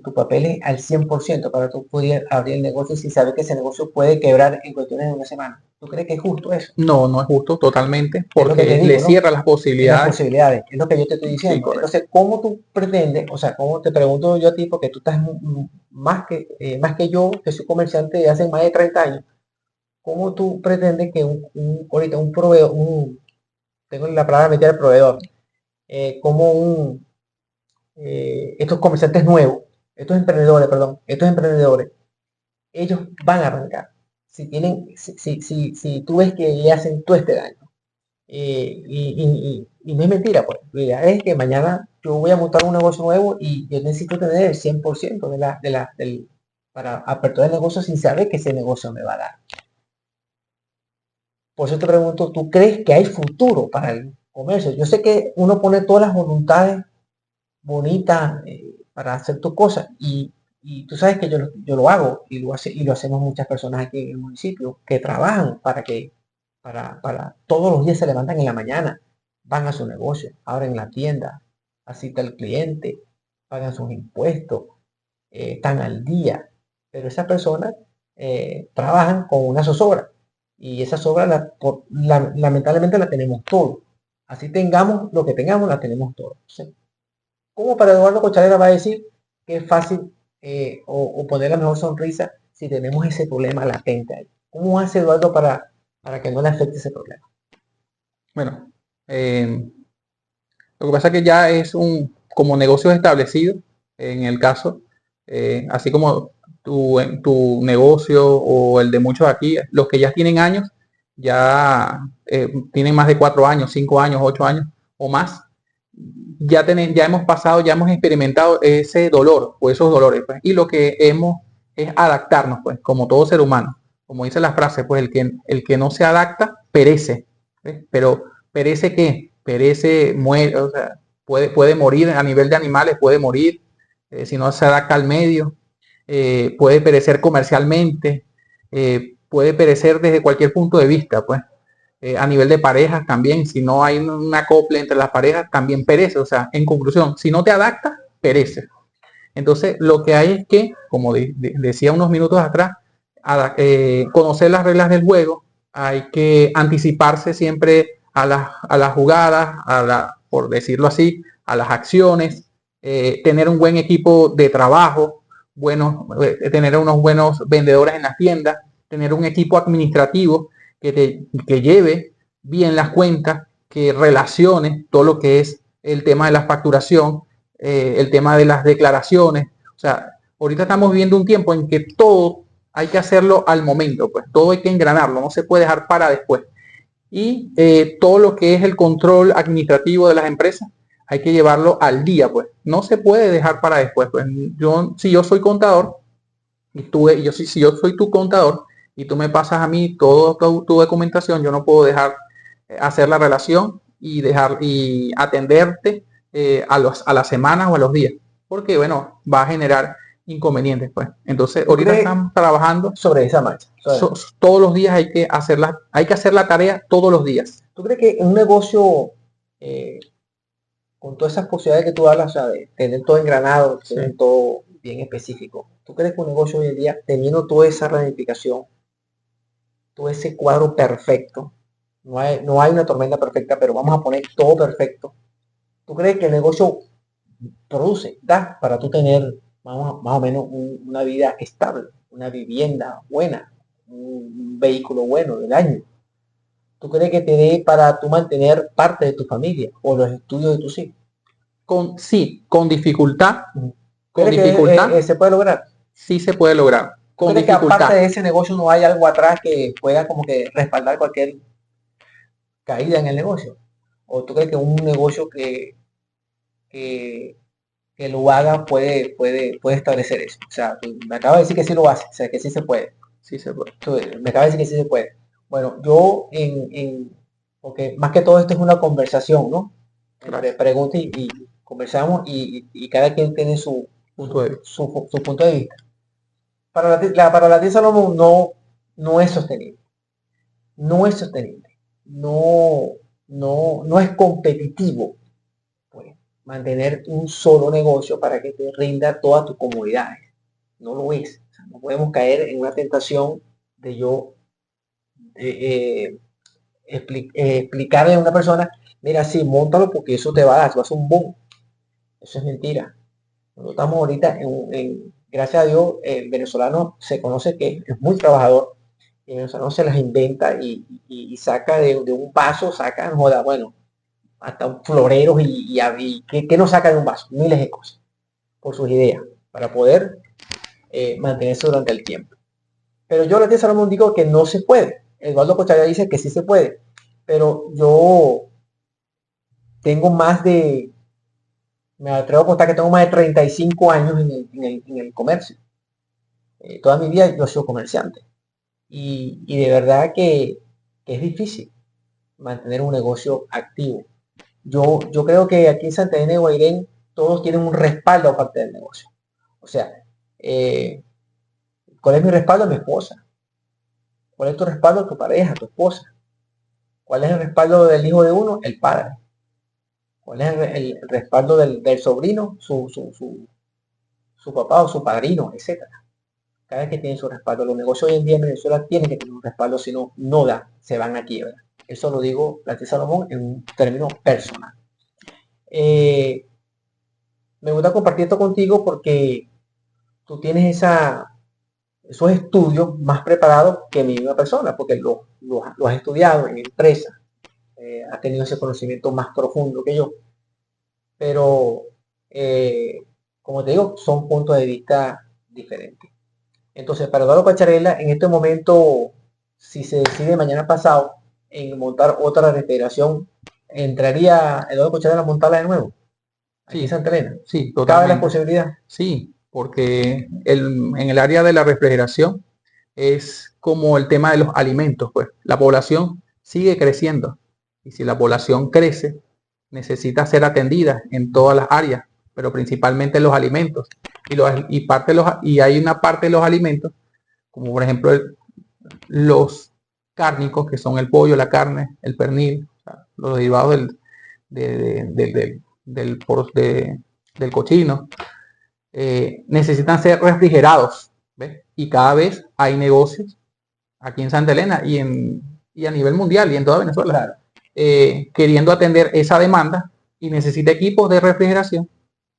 tu papel al 100% para tú poder abrir el negocio si sabes que ese negocio puede quebrar en cuestiones de una semana? ¿Tú crees que es justo eso? No, no es justo totalmente Es lo que te porque le digo, ¿no? cierra las Es las posibilidades. posibilidades, es lo que yo te estoy Sí, diciendo. correcto. Entonces, ¿cómo tú pretendes, o sea, cómo te pregunto yo a ti, porque tú estás más que yo, que soy comerciante de hace más de 30 años, cómo tú pretendes que ahorita un proveedor, tengo la palabra metida al proveedor, como estos comerciantes nuevos, estos emprendedores, ellos van a arrancar. Si tú ves que le hacen todo este daño, y no es mentira, pues. La idea es que mañana yo voy a montar un negocio nuevo y yo necesito tener el 100% para aperturar el negocio sin saber que ese negocio me va a dar. Por eso te pregunto, ¿tú crees que hay futuro para el comercio? Yo sé que uno pone todas las voluntades bonitas para hacer tus cosas y tú sabes que yo lo hago y lo hacemos muchas personas aquí en el municipio que trabajan para todos los días se levantan en la mañana, van a su negocio, abren la tienda, asisten al cliente, pagan sus impuestos, están al día, pero esas personas trabajan con una zozobra y esa zozobra lamentablemente la tenemos todos. Así tengamos lo que tengamos, la tenemos todos. ¿Sí? ¿Cómo para Eduardo Cocharera va a decir que es fácil o poner la mejor sonrisa si tenemos ese problema latente ahí? ¿Cómo hace Eduardo para que no le afecte ese problema? Bueno, lo que pasa es que ya es como negocio establecido, en el caso, así como tu negocio o el de muchos aquí, los que ya tienen años, ya tienen más de 4 años, 5 años, 8 años o más, ya hemos pasado, ya hemos experimentado ese dolor o esos dolores, pues, y lo que hemos es adaptarnos, pues, como todo ser humano. Como dice la frase, pues el que no se adapta perece. ¿Eh? Pero perece qué? Perece, muere, o sea, puede morir a nivel de animales, puede morir si no se adapta al medio, puede perecer comercialmente, puede perecer desde cualquier punto de vista, pues. A nivel de parejas también, si no hay un acople entre las parejas, también perece. O sea, en conclusión, si no te adaptas, perece. Entonces, lo que hay es que, como decía unos minutos atrás, conocer las reglas del juego, hay que anticiparse siempre a las jugadas, por decirlo así, a las acciones, tener un buen equipo de trabajo, tener unos buenos vendedores en las tiendas, tener un equipo administrativo que lleve bien las cuentas, que relacione todo lo que es el tema de la facturación, el tema de las declaraciones. O sea, ahorita estamos viviendo un tiempo en que todo hay que hacerlo al momento, pues todo hay que engranarlo, no se puede dejar para después. Y todo lo que es el control administrativo de las empresas hay que llevarlo al día, pues no se puede dejar para después. Pues si yo soy contador y si yo soy tu contador y tú me pasas a mí toda tu documentación, yo no puedo dejar hacer la relación y atenderte a las semanas o a los días, porque bueno, va a generar inconvenientes, pues. Entonces, ahorita están trabajando sobre esa marcha. Todos los días hay que hacer la tarea todos los días. ¿Tú crees que un negocio con todas esas posibilidades que tú hablas, o sea, de tener todo engranado, tener todo bien específico, ¿tú crees que un negocio hoy en día, teniendo toda esa ramificación, todo ese cuadro perfecto, no hay una tormenta perfecta, pero vamos a poner todo perfecto, ¿tú crees que el negocio da para tú tener más o menos una vida estable, una vivienda buena, un vehículo bueno del año? ¿Tú crees que te dé para tú mantener parte de tu familia o los estudios de tus hijos? Con dificultad. Con dificultad. ¿Se puede lograr? Sí se puede lograr. Con dificultad. Que aparte de ese negocio no hay algo atrás que pueda como que respaldar cualquier caída en el negocio? ¿O tú crees que un negocio que lo haga puede establecer eso? O sea, me acabas de decir que sí lo hace, o sea, que sí se puede. Sí se puede. Me acabas de decir que sí se puede. Bueno, yo porque más que todo esto es una conversación, ¿no? Entre preguntas y conversamos y cada quien tiene su punto de vista. Para la tía Salomón no es sostenible. No es sostenible. No es competitivo, pues, mantener un solo negocio para que te rinda todas tus comodidades. No lo es. O sea, no podemos caer en una tentación de yo explicarle a una persona, mira, sí, móntalo porque eso te va a dar, eso va a ser un boom. Eso es mentira. Nosotros estamos ahorita gracias a Dios, el venezolano se conoce que es muy trabajador, y el venezolano se las inventa y saca de un vaso, saca, joda, bueno, hasta floreros y que no saca de un vaso, miles de cosas, por sus ideas, para poder mantenerse durante el tiempo. Pero yo les digo que no se puede. Eduardo Cochaya dice que sí se puede, pero yo tengo me atrevo a contar que tengo más de 35 años en el comercio. Toda mi vida yo he sido comerciante. Y de verdad que es difícil mantener un negocio activo. Yo creo que aquí en Santa Elena de Guairén todos tienen un respaldo aparte del negocio. O sea, ¿cuál es mi respaldo? Mi esposa. ¿Cuál es tu respaldo? Tu pareja, tu esposa. ¿Cuál es el respaldo del hijo de uno? El padre. ¿Cuál es el respaldo del sobrino? Su papá o su padrino, etcétera. Cada vez que tiene su respaldo. Los negocios hoy en día en Venezuela tienen que tener un respaldo, si no, no da, se van a quiebra. Eso lo digo la tía Salomón en un término personal. Me gusta compartir esto contigo porque tú tienes esos estudios más preparados que mi misma persona, porque lo has estudiado en empresa, has tenido ese conocimiento más profundo que yo. Pero, como te digo, son puntos de vista diferentes. Entonces, para Eduardo Pacharela, en este momento, si se decide mañana pasado en montar otra refrigeración, ¿entraría Eduardo Pacharela a montarla de nuevo? Aquí en Santa Elena. Sí, totalmente. ¿Cabe la posibilidad? Sí, porque en el área de la refrigeración es como el tema de los alimentos, pues. La población sigue creciendo. Y si la población crece, necesita ser atendida en todas las áreas, pero principalmente los alimentos. Y hay una parte de los alimentos, como por ejemplo los cárnicos, que son el pollo, la carne, el pernil, o sea, los derivados del cochino, necesitan ser refrigerados, ¿ves? Y cada vez hay negocios aquí en Santa Elena y a nivel mundial y en toda Venezuela, claro, queriendo atender esa demanda y necesita equipos de refrigeración,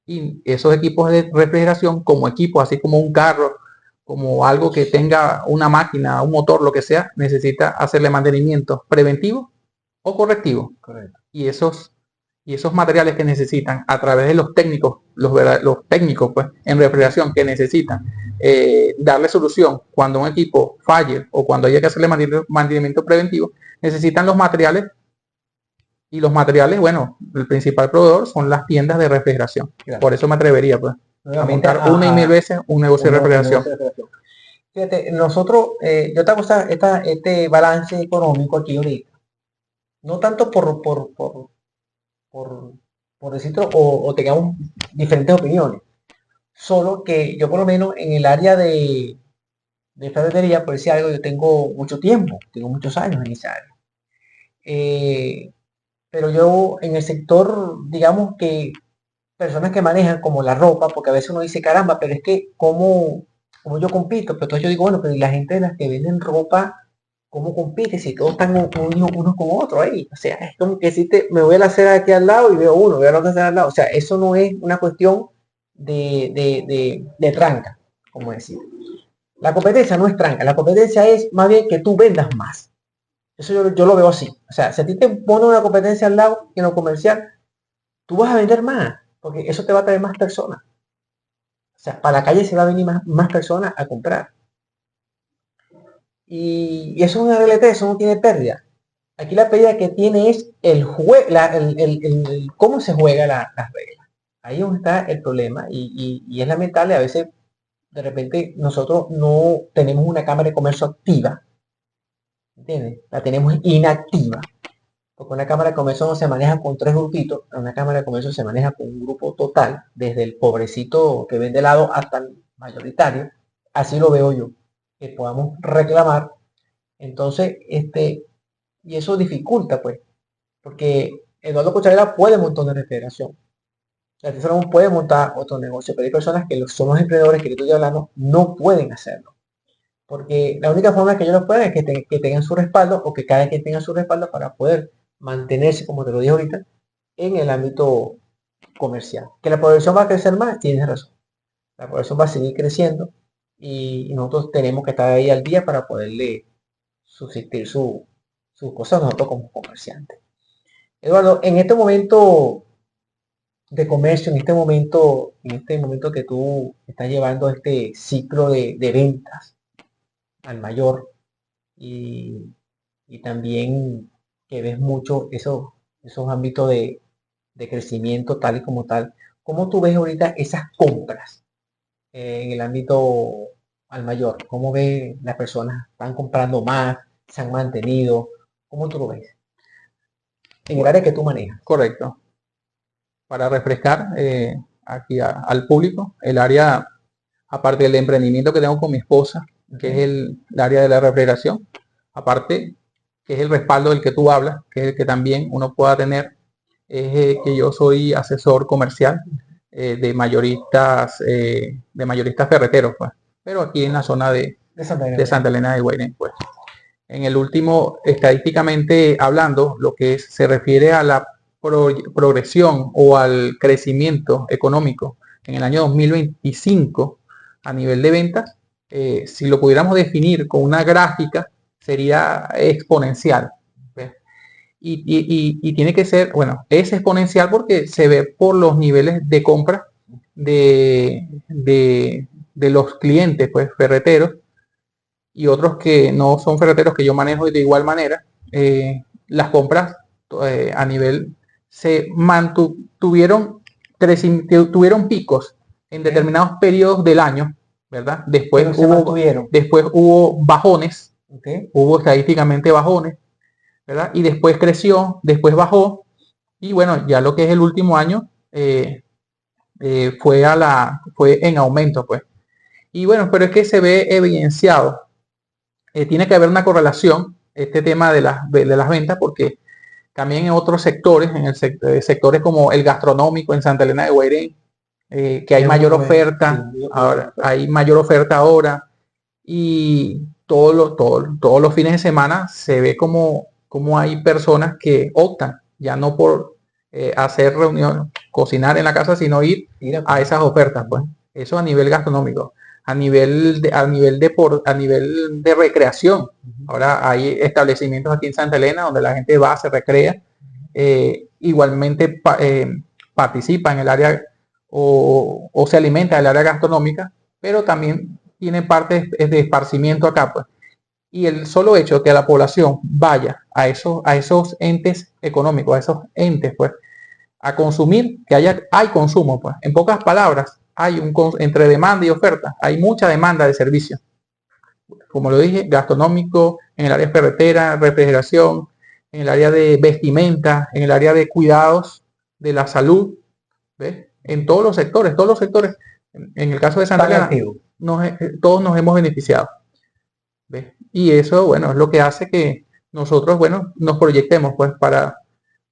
y esos equipos de refrigeración como equipos, así como un carro, como algo que tenga una máquina, un motor, lo que sea, necesita hacerle mantenimiento preventivo o correctivo. Correcto. Y y esos materiales que necesitan a través de los técnicos, los técnicos pues, en refrigeración que necesitan darle solución cuando un equipo falle o cuando haya que hacerle mantenimiento preventivo, necesitan los materiales. Y los materiales, bueno, el principal proveedor son las tiendas de refrigeración. Claro. Por eso me atrevería pues, a montar una y mil veces un negocio de refrigeración. Fíjate, nosotros, yo te hago este balance económico aquí ahorita. No tanto por decirlo, o tengamos diferentes opiniones. Solo que yo por lo menos en el área de ferretería, por decir algo, yo tengo mucho tiempo, tengo muchos años en esa área. Pero yo en el sector, digamos que personas que manejan como la ropa, porque a veces uno dice, caramba, pero es que como yo compito, pero entonces yo digo, bueno, pero la gente de las que venden ropa, ¿cómo compite? Si todos están unos con otros ahí. O sea, es como que si me voy a la acera aquí al lado y veo uno, veo a la otra acera al lado. O sea, eso no es una cuestión de tranca, como decir. La competencia no es tranca, la competencia es más bien que tú vendas más. Eso yo lo veo así. O sea, si a ti te pone una competencia al lado en lo comercial, tú vas a vender más, porque eso te va a traer más personas. O sea, para la calle se va a venir más personas a comprar. Y eso es una realidad, eso no tiene pérdida. Aquí la pérdida que tiene es cómo se juega las reglas. Ahí es donde está el problema y es lamentable. A veces, de repente, nosotros no tenemos una cámara de comercio activa. ¿Entiendes? La tenemos inactiva. Porque una cámara de comercio no se maneja con 3 grupitos, una cámara de comercio se maneja con un grupo total, desde el pobrecito que vende helado hasta el mayoritario. Así lo veo yo, que podamos reclamar. Entonces, y eso dificulta, pues, porque Eduardo Cucharela puede montar una refrigeración. Artesano puede montar otro negocio, pero hay personas que son los emprendedores que estoy hablando, no pueden hacerlo. Porque la única forma que ellos lo puedan es que tengan su respaldo o que cada quien tenga su respaldo para poder mantenerse, como te lo dije ahorita, en el ámbito comercial. Que la población va a crecer más, tienes razón. La población va a seguir creciendo y nosotros tenemos que estar ahí al día para poderle subsistir sus cosas nosotros como comerciantes. Eduardo, en este momento de comercio, en este momento que tú estás llevando este ciclo de ventas al mayor y también que ves mucho esos ámbitos de crecimiento tal y como tal. ¿Cómo tú ves ahorita esas compras en el ámbito al mayor? ¿Cómo ves las personas? ¿Están comprando más? ¿Se han mantenido? ¿Cómo tú lo ves? En el área que tú manejas. Correcto. Para refrescar aquí al público, el área, aparte del emprendimiento que tengo con mi esposa, que es el área de la refrigeración, aparte que es el respaldo del que tú hablas, que es el que también uno pueda tener, es que yo soy asesor comercial de mayoristas ferreteros, pues, pero aquí en la zona de Santa Elena de Guairén, pues. En el último, estadísticamente hablando, lo que se refiere a la progresión o al crecimiento económico en el año 2025 a nivel de ventas, si lo pudiéramos definir con una gráfica, sería exponencial. ¿Ves? Y tiene que ser, bueno, es exponencial porque se ve por los niveles de compra de los clientes, pues, ferreteros, y otros que no son ferreteros que yo manejo de igual manera. Las compras a nivel se tuvieron picos en determinados periodos del año, ¿verdad? Después hubo bajones, hubo estadísticamente bajones, ¿verdad? Y después creció, después bajó, y bueno, ya lo que es el último año fue en aumento, pues. Y bueno, pero es que se ve evidenciado. Tiene que haber una correlación, este tema de las ventas, porque también en otros sectores, sectores como el gastronómico en Santa Elena de Guairén, que hay mayor oferta, hay mayor oferta ahora, y todos los fines de semana se ve como hay personas que optan ya no por hacer reunión, cocinar en la casa, sino ir a esas ofertas, pues. Eso a nivel gastronómico. A nivel de recreación. Ahora hay establecimientos aquí en Santa Elena donde la gente va, se recrea. igualmente participa en el área o se alimenta del área gastronómica, pero también tiene parte de esparcimiento acá, pues. Y el solo hecho de que la población vaya a esos entes económicos, a esos entes, pues, a consumir, que hay consumo, pues. En pocas palabras, entre demanda y oferta, hay mucha demanda de servicios. Como lo dije, gastronómico, en el área de ferretera, refrigeración, en el área de vestimenta, en el área de cuidados de la salud, ¿ves? En todos los sectores, en el caso de Santa Elena, todos nos hemos beneficiado, ¿ves? Y eso, bueno, es lo que hace que nosotros, bueno, nos proyectemos, pues, para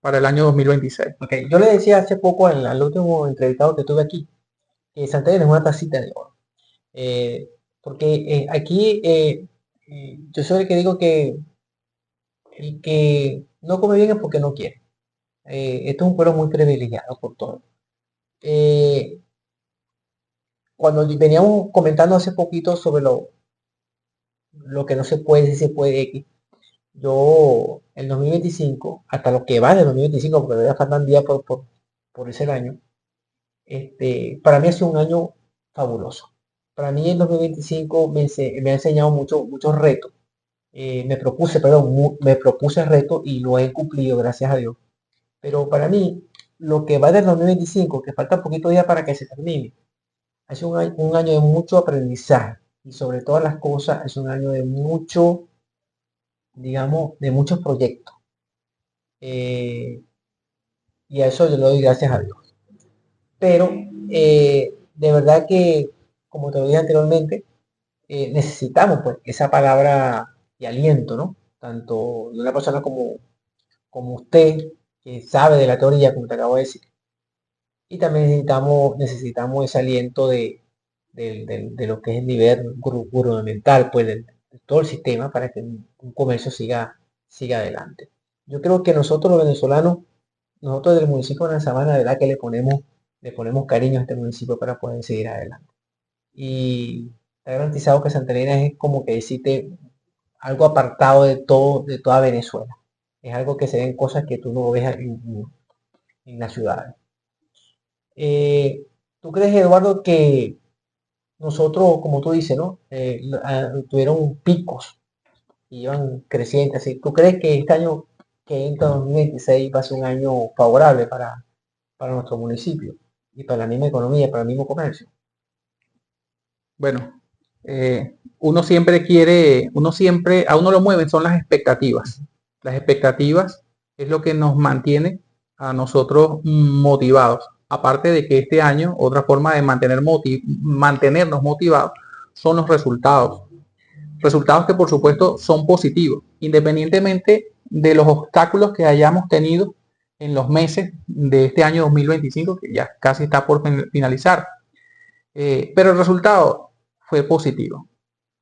el año 2026. Okay. Yo le decía hace poco al último entrevistado que tuve aquí, que Santa Elena es una tacita de oro. Porque aquí yo soy el que digo que el que no come bien es porque no quiere. Esto es un pueblo muy privilegiado por todo. Cuando veníamos comentando hace poquito sobre lo que no se puede, si se puede X, yo el 2025, hasta lo que va del 2025, porque todavía faltan días por ese año, para mí ha sido un año fabuloso. Para mí el 2025 me ha enseñado muchos retos. Me propuse retos y lo he cumplido, gracias a Dios. Pero para mí, lo que va del 2025, que falta poquito días para que se termine, ha sido un año de mucho aprendizaje. Y sobre todas las cosas, es un año de digamos, de muchos proyectos. Y a eso yo le doy gracias a Dios. Pero de verdad que, como te lo dije anteriormente, necesitamos pues esa palabra de aliento, ¿no? Tanto de una persona como usted, que sabe de la teoría, como te acabo de decir. Y también necesitamos ese aliento de lo que es el nivel gubernamental, pues de todo el sistema para que un comercio siga adelante. Yo creo que nosotros los venezolanos, nosotros del municipio de La Sabana, de verdad que le ponemos cariño a este municipio para poder seguir adelante. Y está garantizado que Santa Elena es como que decirte algo apartado de toda Venezuela. Es algo que se ven cosas que tú no ves en las ciudades. ¿Tú crees, Eduardo, que nosotros, como tú dices, ¿no? Tuvieron picos y iban crecientes, así? ¿Tú crees que este año que entra 2026 va a ser un año favorable para nuestro municipio y para la misma economía, para el mismo comercio? Bueno, a uno lo mueven son las expectativas. Las expectativas es lo que nos mantiene a nosotros motivados. Aparte de que este año, otra forma de mantenernos motivados son los resultados. Resultados que por supuesto son positivos, independientemente de los obstáculos que hayamos tenido en los meses de este año 2025, que ya casi está por finalizar. Pero el resultado fue positivo.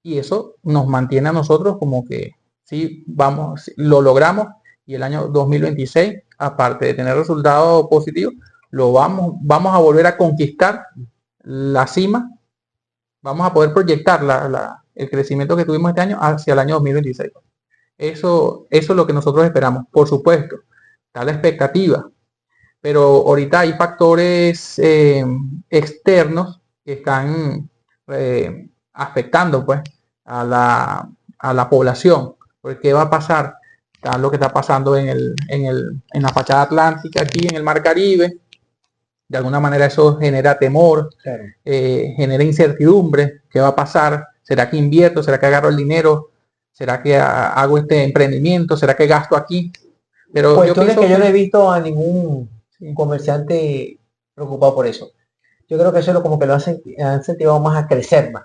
Y eso nos mantiene a nosotros como que sí, lo logramos, y el año 2026, aparte de tener resultados positivos, vamos a volver a conquistar la cima, vamos a poder proyectar el crecimiento que tuvimos este año hacia el año 2026. Eso es lo que nosotros esperamos. Por supuesto, está la expectativa, pero ahorita hay factores externos que están afectando pues a la población. Porque ¿qué va a pasar? Está lo que está pasando en la fachada atlántica, aquí en el Mar Caribe. De alguna manera eso genera temor, claro. Genera incertidumbre. ¿Qué va a pasar? ¿Será que invierto? ¿Será que agarro el dinero? ¿Será que hago este emprendimiento? ¿Será que gasto aquí? Pero cuestiones que yo no he visto a ningún comerciante preocupado por eso. Yo creo que eso es como que lo han incentivado más a crecer más.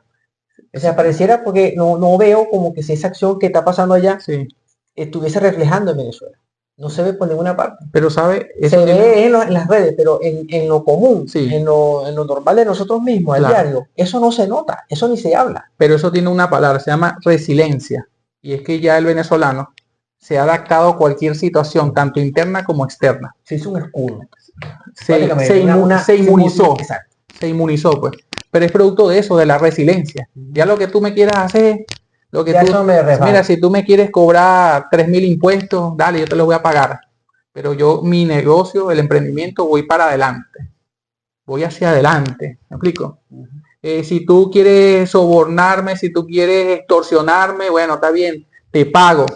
O sea, pareciera, porque no veo como que si esa acción que está pasando allá estuviese reflejando en Venezuela. No se ve por ninguna parte. Pero sabe, se ve en las redes, pero en lo común, en lo normal de nosotros mismos, al diario, eso no se nota, eso ni se habla. Pero eso tiene una palabra, se llama resiliencia. Y es que ya el venezolano se ha adaptado a cualquier situación, tanto interna como externa. Se hizo un escudo. Se inmunizó. Exacto. Se inmunizó, pues. Pero es producto de eso, de la resiliencia. Ya lo que tú me quieras hacer, mira, si tú me quieres cobrar 3.000 impuestos, dale, yo te los voy a pagar. pero yo, mi negocio, el emprendimiento, voy para adelante, voy hacia adelante, ¿me explico? Si tú quieres sobornarme, si tú quieres extorsionarme, bueno, está bien, te pago,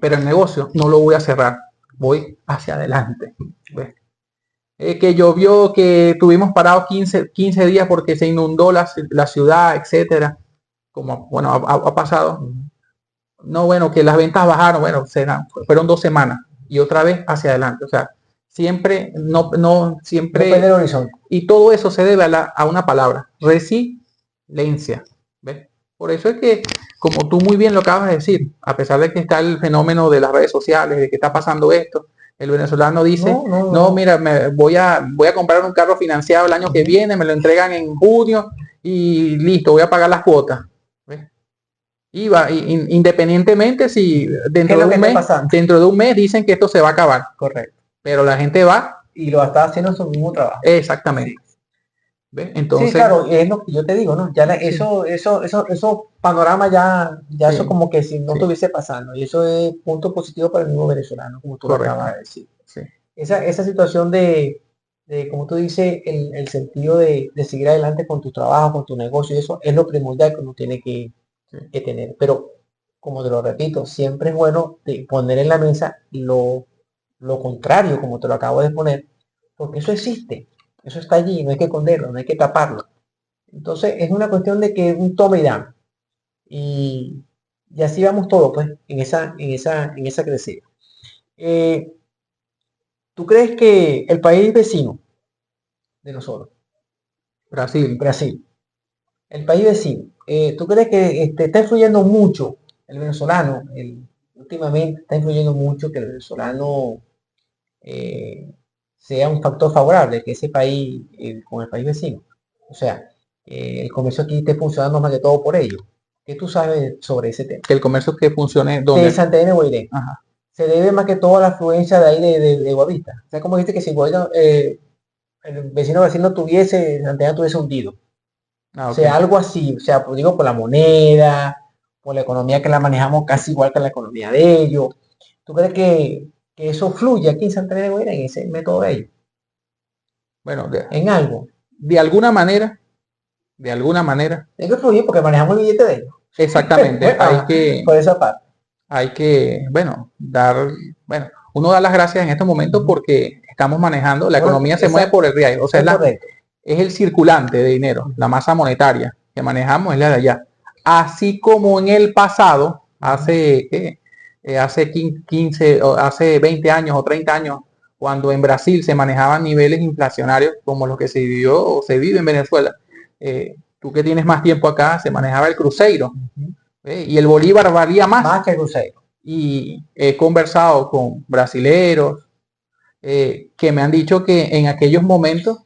pero el negocio no lo voy a cerrar, voy hacia adelante. ¿Ves? Que llovió, que tuvimos parados 15 días porque se inundó la ciudad, etcétera, como bueno, ha pasado. No, bueno, que las ventas bajaron, bueno, fueron 2 semanas y otra vez hacia adelante. O sea, siempre, siempre. No perder el horizonte. Y todo eso se debe a una palabra, resiliencia. ¿Ves? Por eso es que, como tú muy bien lo acabas de decir, a pesar de que está el fenómeno de las redes sociales, de que está pasando esto, el venezolano dice, no, mira, voy a comprar un carro financiado el año que viene, me lo entregan en junio y listo, voy a pagar las cuotas. ¿Ves? Y va, independientemente si dentro de un mes dicen que esto se va a acabar. Correcto. Pero la gente va y lo está haciendo en su mismo trabajo. Exactamente. ¿Ves? Entonces, sí, claro, es lo que yo te digo, ¿no? Ya eso panorama ya sí, eso como que si no estuviese pasando. Y eso es punto positivo para el mismo venezolano, como tú lo acabas de decir. Sí. Esa situación de, como tú dices, el sentido de seguir adelante con tu trabajo, con tu negocio, y eso es lo primordial que uno tiene que tener. Pero, como te lo repito, siempre es bueno poner en la mesa lo contrario, como te lo acabo de poner, porque eso existe. Eso está allí, no hay que esconderlo, no hay que taparlo. Entonces es una cuestión de que un toma y dame. Y así vamos todos, pues, en esa crecida. ¿Tú crees que el país vecino de nosotros, Brasil, el país vecino, ¿tú crees que está influyendo mucho el venezolano? Últimamente está influyendo mucho que el venezolano sea un factor favorable, que ese país, con el país vecino. O sea, el comercio aquí esté funcionando más que todo por ello. ¿Qué tú sabes sobre ese tema? Que el comercio que funcione donde... De Santa Elena de Guairén. Se debe más que todo a la afluencia de ahí de Guavita. O sea, como dijiste que si Guavita, el vecino Brasil no tuviese, Santa Elena tuviese hundido. O sea, algo así. O sea, pues digo, por la moneda, por la economía que la manejamos casi igual que la economía de ellos. ¿Tú crees que eso fluye aquí en Santa Elena de Guairén, en ese método de ellos? Bueno, en algo. De alguna manera. Es que fluye porque manejamos el billete de ellos. Exactamente. Por esa parte. Hay que, uno da las gracias en estos momentos porque estamos manejando, la economía se mueve por el real, o sea, es el circulante de dinero, la masa monetaria que manejamos es la de allá. Así como en el pasado, hace 15, o hace 20 años o 30 años, cuando en Brasil se manejaban niveles inflacionarios como los que se vivió o se vive en Venezuela. Tú que tienes más tiempo acá, se manejaba el cruzeiro. Y el bolívar valía más que el cruceiro. Y he conversado con brasileros que me han dicho que en aquellos momentos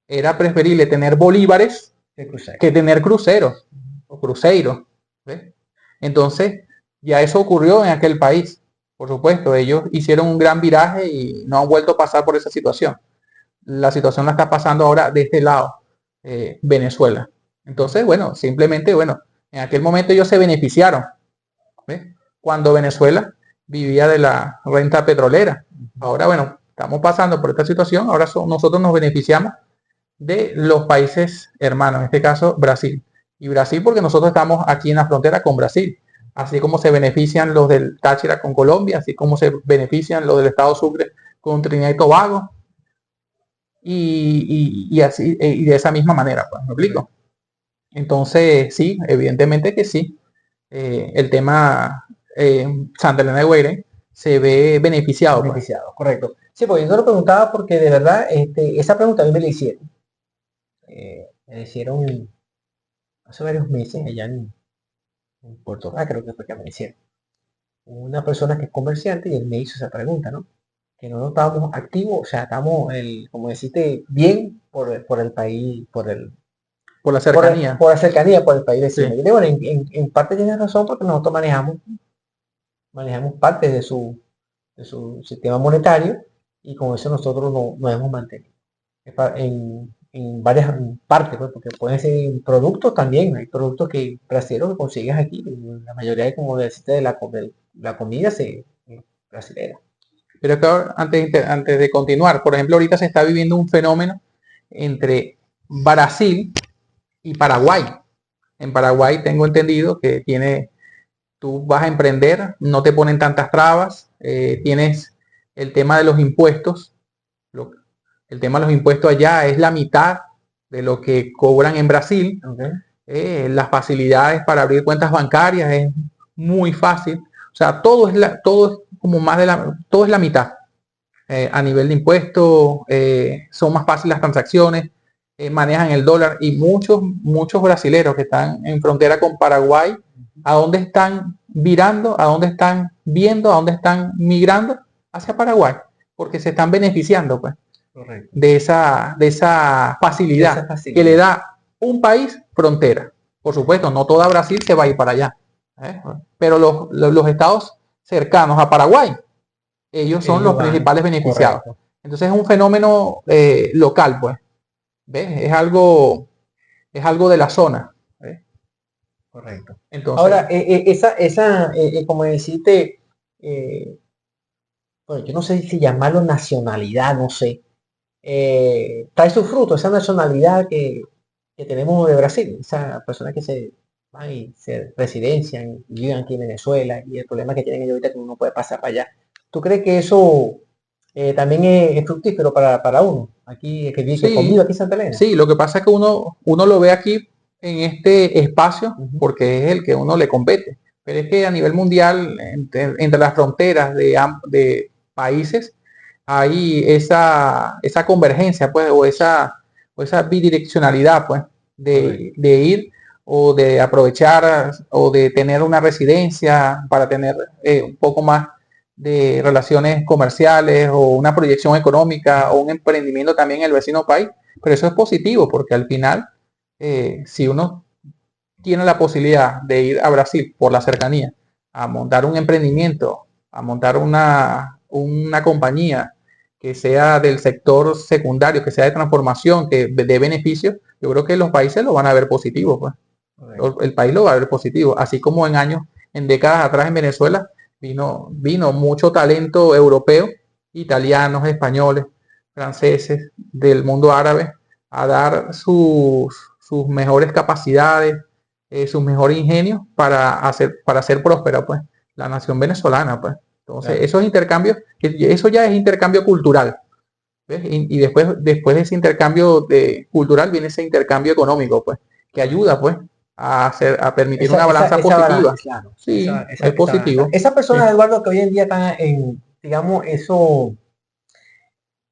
era preferible tener bolívares que tener cruceros o cruzeiros. Entonces, ya eso ocurrió en aquel país. Por supuesto, ellos hicieron un gran viraje y no han vuelto a pasar por esa situación. La situación la está pasando ahora de este lado, Venezuela. Entonces, bueno, simplemente, en aquel momento ellos se beneficiaron. Cuando Venezuela vivía de la renta petrolera. Ahora, estamos pasando por esta situación, ahora nosotros nos beneficiamos de los países hermanos, en este caso Brasil. Y Brasil porque nosotros estamos aquí en la frontera con Brasil, así como se benefician los del Táchira con Colombia, así como se benefician los del Estado Sucre con Trinidad y Tobago. Y así, y de esa misma manera, pues, ¿me explico? Entonces, sí, evidentemente que sí. El tema Santa Elena de Guairén se ve beneficiado. Correcto. Sí, porque yo lo preguntaba porque de verdad esa pregunta a mí me la hicieron. Me la hicieron hace varios meses allá en Puerto Rico, creo que fue que me la hicieron. Una persona que es comerciante y él me hizo esa pregunta, ¿no? Que no estábamos activos, o sea, estamos, como deciste, bien por el país, por la cercanía. Por la cercanía, por el país vecino. Sí. Y bueno, en parte tienes razón porque nosotros manejamos parte de su sistema monetario y con eso nosotros nos hemos mantenido en varias partes, pues, porque pueden ser productos también, hay productos que brasileños que consigues aquí, la mayoría, como deciste, de la comida brasileña. Pero es que ahora, antes de continuar, por ejemplo, ahorita se está viviendo un fenómeno entre Brasil y Paraguay. En Paraguay tengo entendido que tú vas a emprender, no te ponen tantas trabas, tienes el tema de los impuestos. El tema de los impuestos allá es la mitad de lo que cobran en Brasil. Okay. Las facilidades para abrir cuentas bancarias es muy fácil. O sea, todo es como todo es la mitad. A nivel de impuestos, son más fáciles las transacciones, manejan el dólar y muchos brasileros que están en frontera con Paraguay, ¿a dónde están virando? ¿A dónde están viendo? ¿A dónde están migrando? Hacia Paraguay, porque se están beneficiando, pues. Correcto. De esa facilidad que le da un país frontera. Por supuesto, no toda Brasil se va a ir para allá, pero los estados cercanos a Paraguay, ellos son los principales beneficiados. Correcto. Entonces es un fenómeno local, pues. ¿Ves? Es algo de la zona. ¿Ves? Correcto. Entonces, ahora, como deciste, bueno, yo no sé si llamarlo nacionalidad, no sé. Trae su fruto, esa nacionalidad que tenemos de Brasil, esa persona que se van y se residencian, viven aquí en Venezuela, y el problema que tienen ellos ahorita es que uno puede pasar para allá. ¿Tú crees que eso también es fructífero para uno? Aquí, que sí, convive aquí en Santa Elena. Sí, lo que pasa es que uno lo ve aquí en este espacio porque es el que uno le compete. Pero es que a nivel mundial, entre las fronteras de países, hay esa convergencia, pues, o esa bidireccionalidad, pues, de ir o de aprovechar o de tener una residencia para tener un poco más de relaciones comerciales o una proyección económica o un emprendimiento también en el vecino país. Pero eso es positivo porque al final, si uno tiene la posibilidad de ir a Brasil por la cercanía, a montar un emprendimiento, a montar una compañía que sea del sector secundario, que sea de transformación, que dé beneficios, yo creo que los países lo van a ver positivo, pues. El país lo va a ver positivo, así como en décadas atrás en Venezuela vino mucho talento europeo, italianos, españoles, franceses, del mundo árabe, a dar sus mejores capacidades, sus mejores ingenios para hacer próspera, pues, la nación venezolana, pues. Entonces, claro, esos intercambios, eso ya es intercambio cultural, ¿ves? Y después de ese intercambio cultural viene ese intercambio económico, pues, que ayuda, pues, a permitir una balanza positiva. Balance, claro. Sí, es positivo. Esa persona, sí, Eduardo, que hoy en día está en, digamos, eso,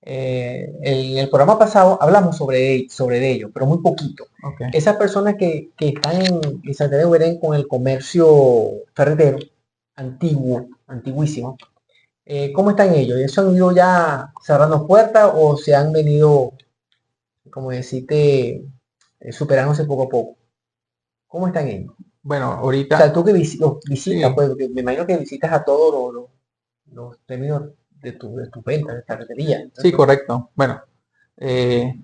en el programa pasado hablamos sobre ello, pero muy poquito. Okay. Esas personas que están en Santander Uberén con el comercio ferretero, antiguísimo, ¿cómo están ellos? ¿Ellos han ido ya cerrando puertas o se han venido, como decirte, superándose poco a poco? ¿Cómo están ellos? Bueno, ahorita... O sea, tú que los visitas, sí, pues, me imagino que visitas a todos los términos de tu venta, de ferretería. Sí, correcto. Bueno,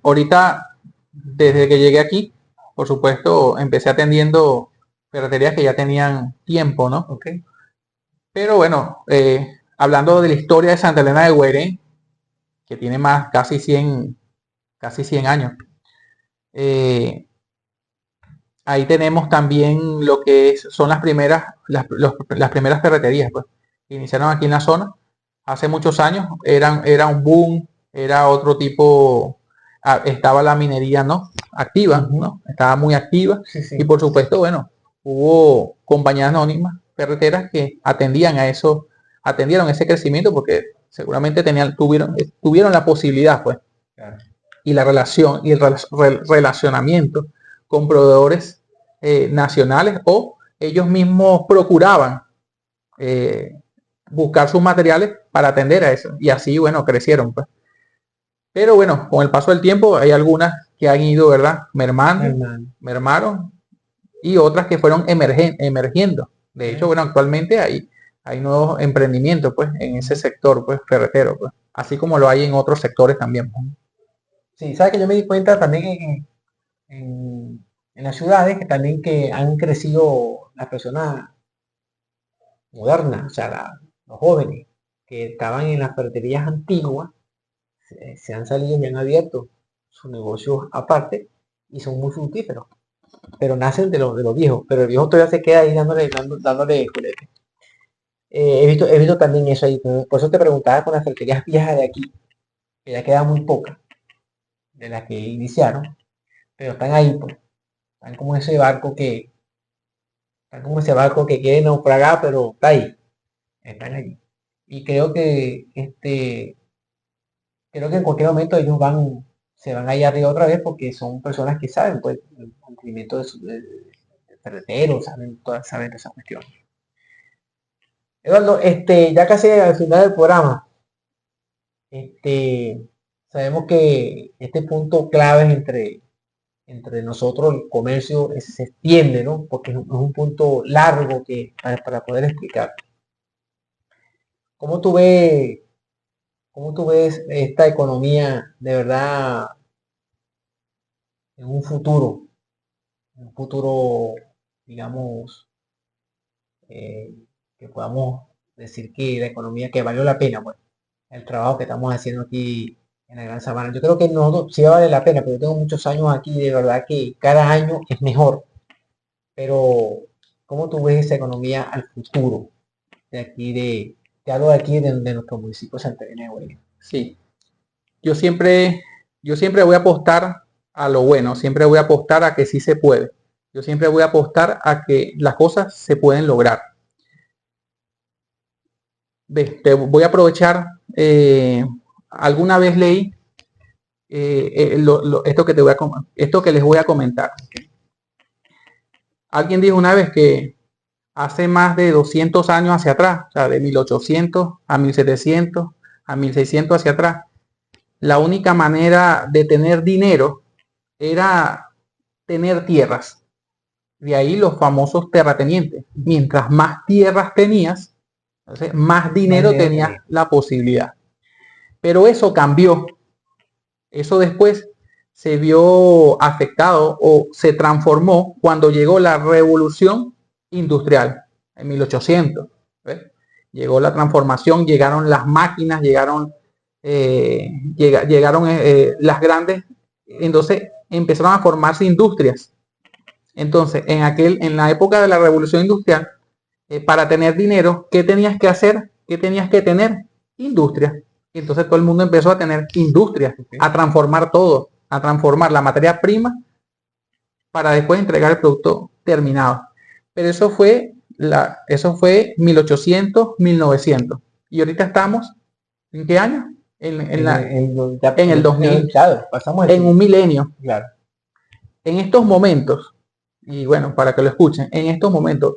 ahorita, desde que llegué aquí, por supuesto, empecé atendiendo ferreterías que ya tenían tiempo, ¿no? Okay. Pero bueno, hablando de la historia de Santa Elena de Guairén, que tiene casi 100 años, ahí tenemos también lo que son las primeras ferreterías, pues, que iniciaron aquí en la zona. Hace muchos años era un boom, era otro tipo, estaba la minería, ¿no? Activa, ¿no? Estaba muy activa. Sí, sí. Y por supuesto, bueno, hubo compañías anónimas, ferreteras que atendieron ese crecimiento porque seguramente tuvieron la posibilidad, pues, claro, y la relación y el relacionamiento con proveedores nacionales, o ellos mismos procuraban buscar sus materiales para atender a eso, y así, bueno, crecieron, pues. Pero bueno, con el paso del tiempo hay algunas que han ido, ¿verdad?, mermaron, y otras que fueron emergiendo. De hecho, bueno, actualmente hay nuevos emprendimientos, pues, en ese sector, pues, ferretero, pues, así como lo hay en otros sectores también, pues. Sí, sabes que yo me di cuenta también en las ciudades que también que han crecido las personas modernas, o sea, los jóvenes. que estaban en las ferreterías antiguas, se han salido y han abierto sus negocios aparte y son muy fructíferos, pero nacen de los viejos, pero el viejo todavía se queda ahí dándole culete. He visto también eso ahí, por eso te preguntaba con las ferreterías viejas de aquí, que ya quedan muy pocas de las que iniciaron, pero están ahí, pues, están como ese barco que, están como ese barco que quiere naufragar, pero está ahí, están allí. Y creo que en cualquier momento ellos se van allá arriba otra vez porque son personas que saben, pues, el mantenimiento de ferretero, saben de esa cuestión. Eduardo, ya casi al final del programa, este, sabemos que este punto clave es entre nosotros, el comercio se extiende, ¿no? Porque es un punto largo para poder explicar. ¿Cómo tú ves, cómo tú ves esta economía de verdad en un futuro, digamos, eh, que podamos decir que la economía que valió la pena, pues, el trabajo que estamos haciendo aquí en la Gran Sabana? Yo creo que no sí vale la pena, pero yo tengo muchos años aquí y de verdad que cada año es mejor. Pero, ¿cómo tú ves esa economía al futuro de aquí te hablo de aquí de nuestro municipio de Santa Elena de Guayaquil? Sí, yo siempre, yo siempre voy a apostar a lo bueno, siempre voy a apostar a que sí se puede. Yo siempre voy a apostar a que las cosas se pueden lograr. Te voy a aprovechar, alguna vez leí esto que esto que les voy a comentar. Alguien dijo una vez que hace más de 200 años hacia atrás, o sea, de 1800 a 1700 a 1600 hacia atrás, la única manera de tener dinero era tener tierras. De ahí los famosos terratenientes. Mientras más tierras tenías, entonces más dinero tenías la posibilidad. Pero eso cambió. Eso después se vio afectado o se transformó cuando llegó la revolución industrial en 1800. ¿Ves? Llegó la transformación, llegaron las máquinas, llegaron las grandes, entonces empezaron a formarse industrias. Entonces, en la época de la revolución industrial, para tener dinero, ¿qué tenías que hacer? ¿Qué tenías que tener? Industria. Y entonces todo el mundo empezó a tener industrias, a transformar todo, a transformar la materia prima para después entregar el producto terminado. Pero eso fue 1800, 1900. Y ahorita estamos, ¿en qué año? En el 2000, pasamos en un milenio. Claro. En estos momentos, y bueno, para que lo escuchen, en estos momentos,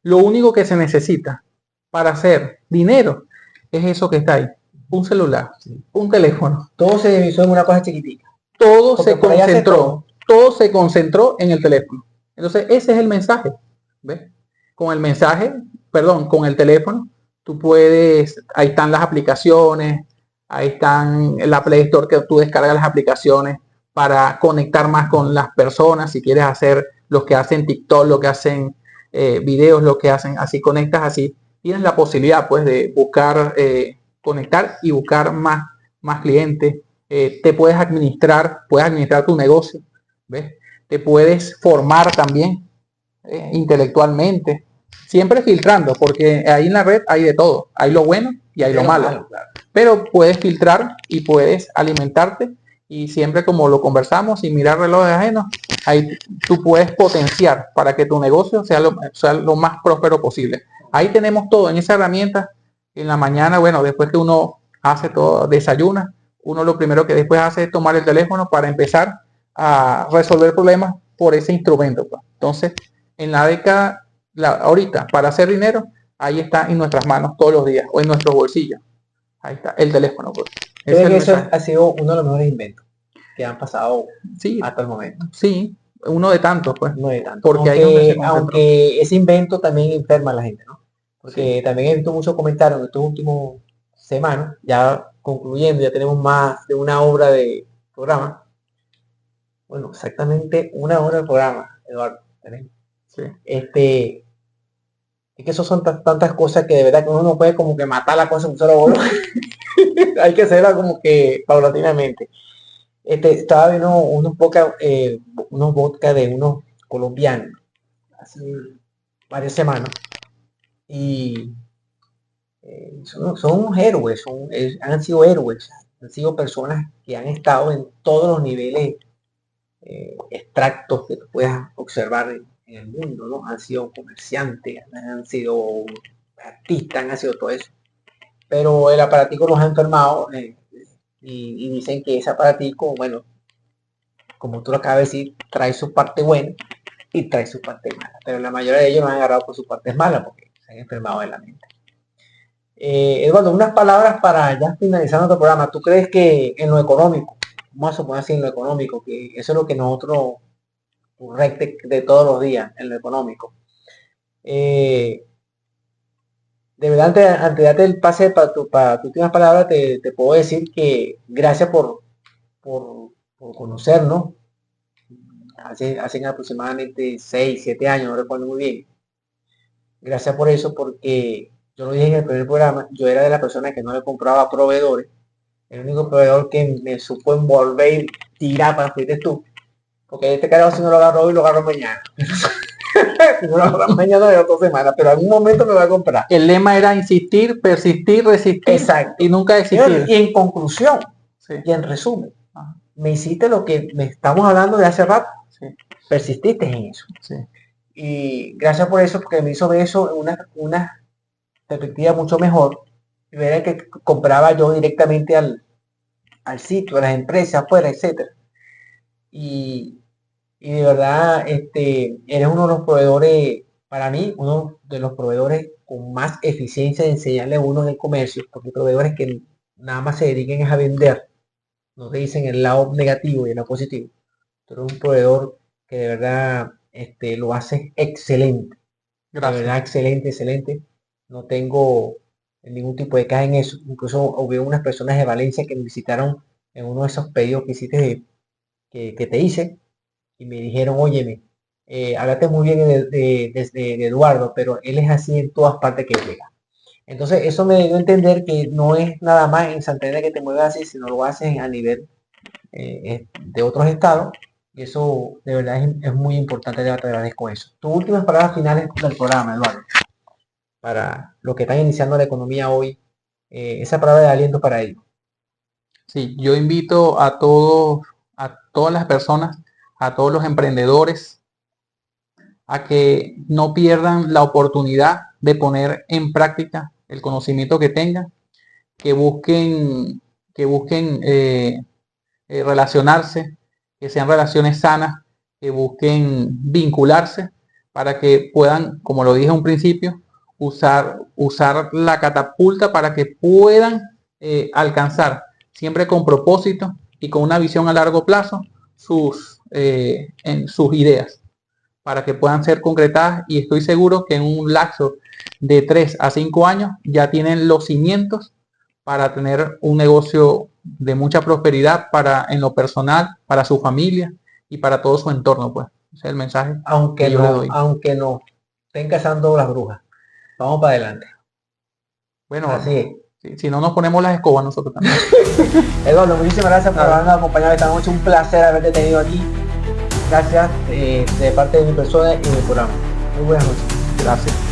lo único que se necesita para hacer dinero es eso que está ahí. Un celular, un teléfono. Todo se divisó en una cosa chiquitita. Todo se concentró en el teléfono. Entonces, ese es el mensaje. ¿Ves? Con el mensaje, perdón, con el teléfono, tú puedes, ahí están las aplicaciones, ahí están en la Play Store que tú descargas las aplicaciones para conectar más con las personas. Si quieres hacer los que hacen TikTok, lo que hacen videos, lo que hacen, así conectas, así tienes la posibilidad pues de buscar, conectar y buscar más clientes. Te puedes administrar tu negocio, ¿ves? Te puedes formar también intelectualmente, siempre filtrando, porque ahí en la red hay de todo, hay lo bueno y hay lo malo, claro. Pero puedes filtrar y puedes alimentarte y siempre, como lo conversamos, sin mirar relojes ajenos, ahí tú puedes potenciar para que tu negocio sea lo más próspero posible. Ahí tenemos todo en esa herramienta. En la mañana, bueno, después que uno hace todo, desayuna, uno lo primero que después hace es tomar el teléfono para empezar a resolver problemas por ese instrumento. Entonces, en la década, ahorita, para hacer dinero, ahí está en nuestras manos todos los días, o en nuestros bolsillos. Ahí está, el teléfono. Pues. Creo que eso ha sido uno de los mejores inventos que han pasado hasta el momento. Sí, uno de tantos, pues. Uno de tantos. Porque, aunque ese invento también enferma a la gente, ¿no? Porque también he visto muchos comentarios en estos últimos semanas, ya concluyendo, ya tenemos más de una hora de programa. Bueno, exactamente una hora de programa, Eduardo. Sí. Es que eso son tantas cosas que de verdad que uno no puede como que matar la cosa en un solo bolo. Hay que hacerla como que paulatinamente. Estaba viendo unos vodka de unos colombianos hace varias semanas y son unos héroes, han sido héroes, han sido personas que han estado en todos los niveles extractos que tú puedas observar en el mundo, ¿no? Han sido comerciantes, han sido artistas, han sido todo eso. Pero el aparatico los ha enfermado y dicen que ese aparatico, bueno, como tú lo acabas de decir, trae su parte buena y trae su parte mala. Pero la mayoría de ellos lo han agarrado por sus partes malas porque se han enfermado de la mente. Eduardo, unas palabras para ya finalizar nuestro programa. ¿Tú crees que en lo económico, vamos a suponer así en lo económico, que eso es lo que nosotros recte de todos los días, en lo económico? De verdad, antes de darte el pase para tus últimas palabras, te puedo decir que gracias por conocernos. Hacen aproximadamente 6, 7 años, no recuerdo muy bien. Gracias por eso, porque yo lo dije en el primer programa, yo era de las personas que no le compraba a proveedores. El único proveedor que me supo envolver y tirar para fuiste tú. Porque este carajo si no lo agarro hoy, lo agarro mañana. Si no lo agarro mañana de 2 semanas, pero en algún momento me va a comprar. El lema era insistir, persistir, resistir. Exacto. Y nunca desistir. Y en conclusión, sí. Y en resumen, me hiciste lo que me estamos hablando de hace rato. Sí. Persististe en eso. Sí. Y gracias por eso, porque me hizo ver eso una perspectiva mucho mejor. Y ver que compraba yo directamente al sitio, a las empresas, afuera, etcétera. Y de verdad, eres uno de los proveedores, para mí, uno de los proveedores con más eficiencia de enseñarle a uno en el comercio, porque hay proveedores que nada más se dediquen a vender, no te dicen el lado negativo y el lado positivo. Pero es un proveedor que de verdad lo hace excelente. Gracias. De verdad, excelente, excelente. No tengo ningún tipo de queja en eso. Incluso hubo unas personas de Valencia que me visitaron en uno de esos pedidos que hiciste, que te hice, y me dijeron, óyeme, háblate muy bien de Eduardo, pero él es así en todas partes que llega. Entonces eso me dio a entender que no es nada más en Santander que te muevas así, sino lo haces a nivel de otros estados, y eso de verdad es muy importante. Te agradezco eso. Tus últimas palabras finales del programa, Eduardo, para los que están iniciando la economía hoy, esa palabra de aliento para ellos. Sí, yo invito a todas las personas, a todos los emprendedores, a que no pierdan la oportunidad de poner en práctica el conocimiento que tengan, que busquen relacionarse, que sean relaciones sanas, que busquen vincularse para que puedan, como lo dije en un principio, usar la catapulta para que puedan alcanzar, siempre con propósito y con una visión a largo plazo, sus ideas, para que puedan ser concretadas, y estoy seguro que en un lapso de 3 a 5 años ya tienen los cimientos para tener un negocio de mucha prosperidad en lo personal, para su familia y para todo su entorno, pues. Ese es el mensaje que yo le doy. Aunque no estén cazando las brujas, vamos para adelante. Bueno, así es. Si no nos ponemos las escobas nosotros también. Eduardo, muchísimas gracias por habernos acompañado esta noche. Un placer haberte tenido aquí. Gracias de parte de mi persona y de mi programa. Muy buenas noches. Gracias.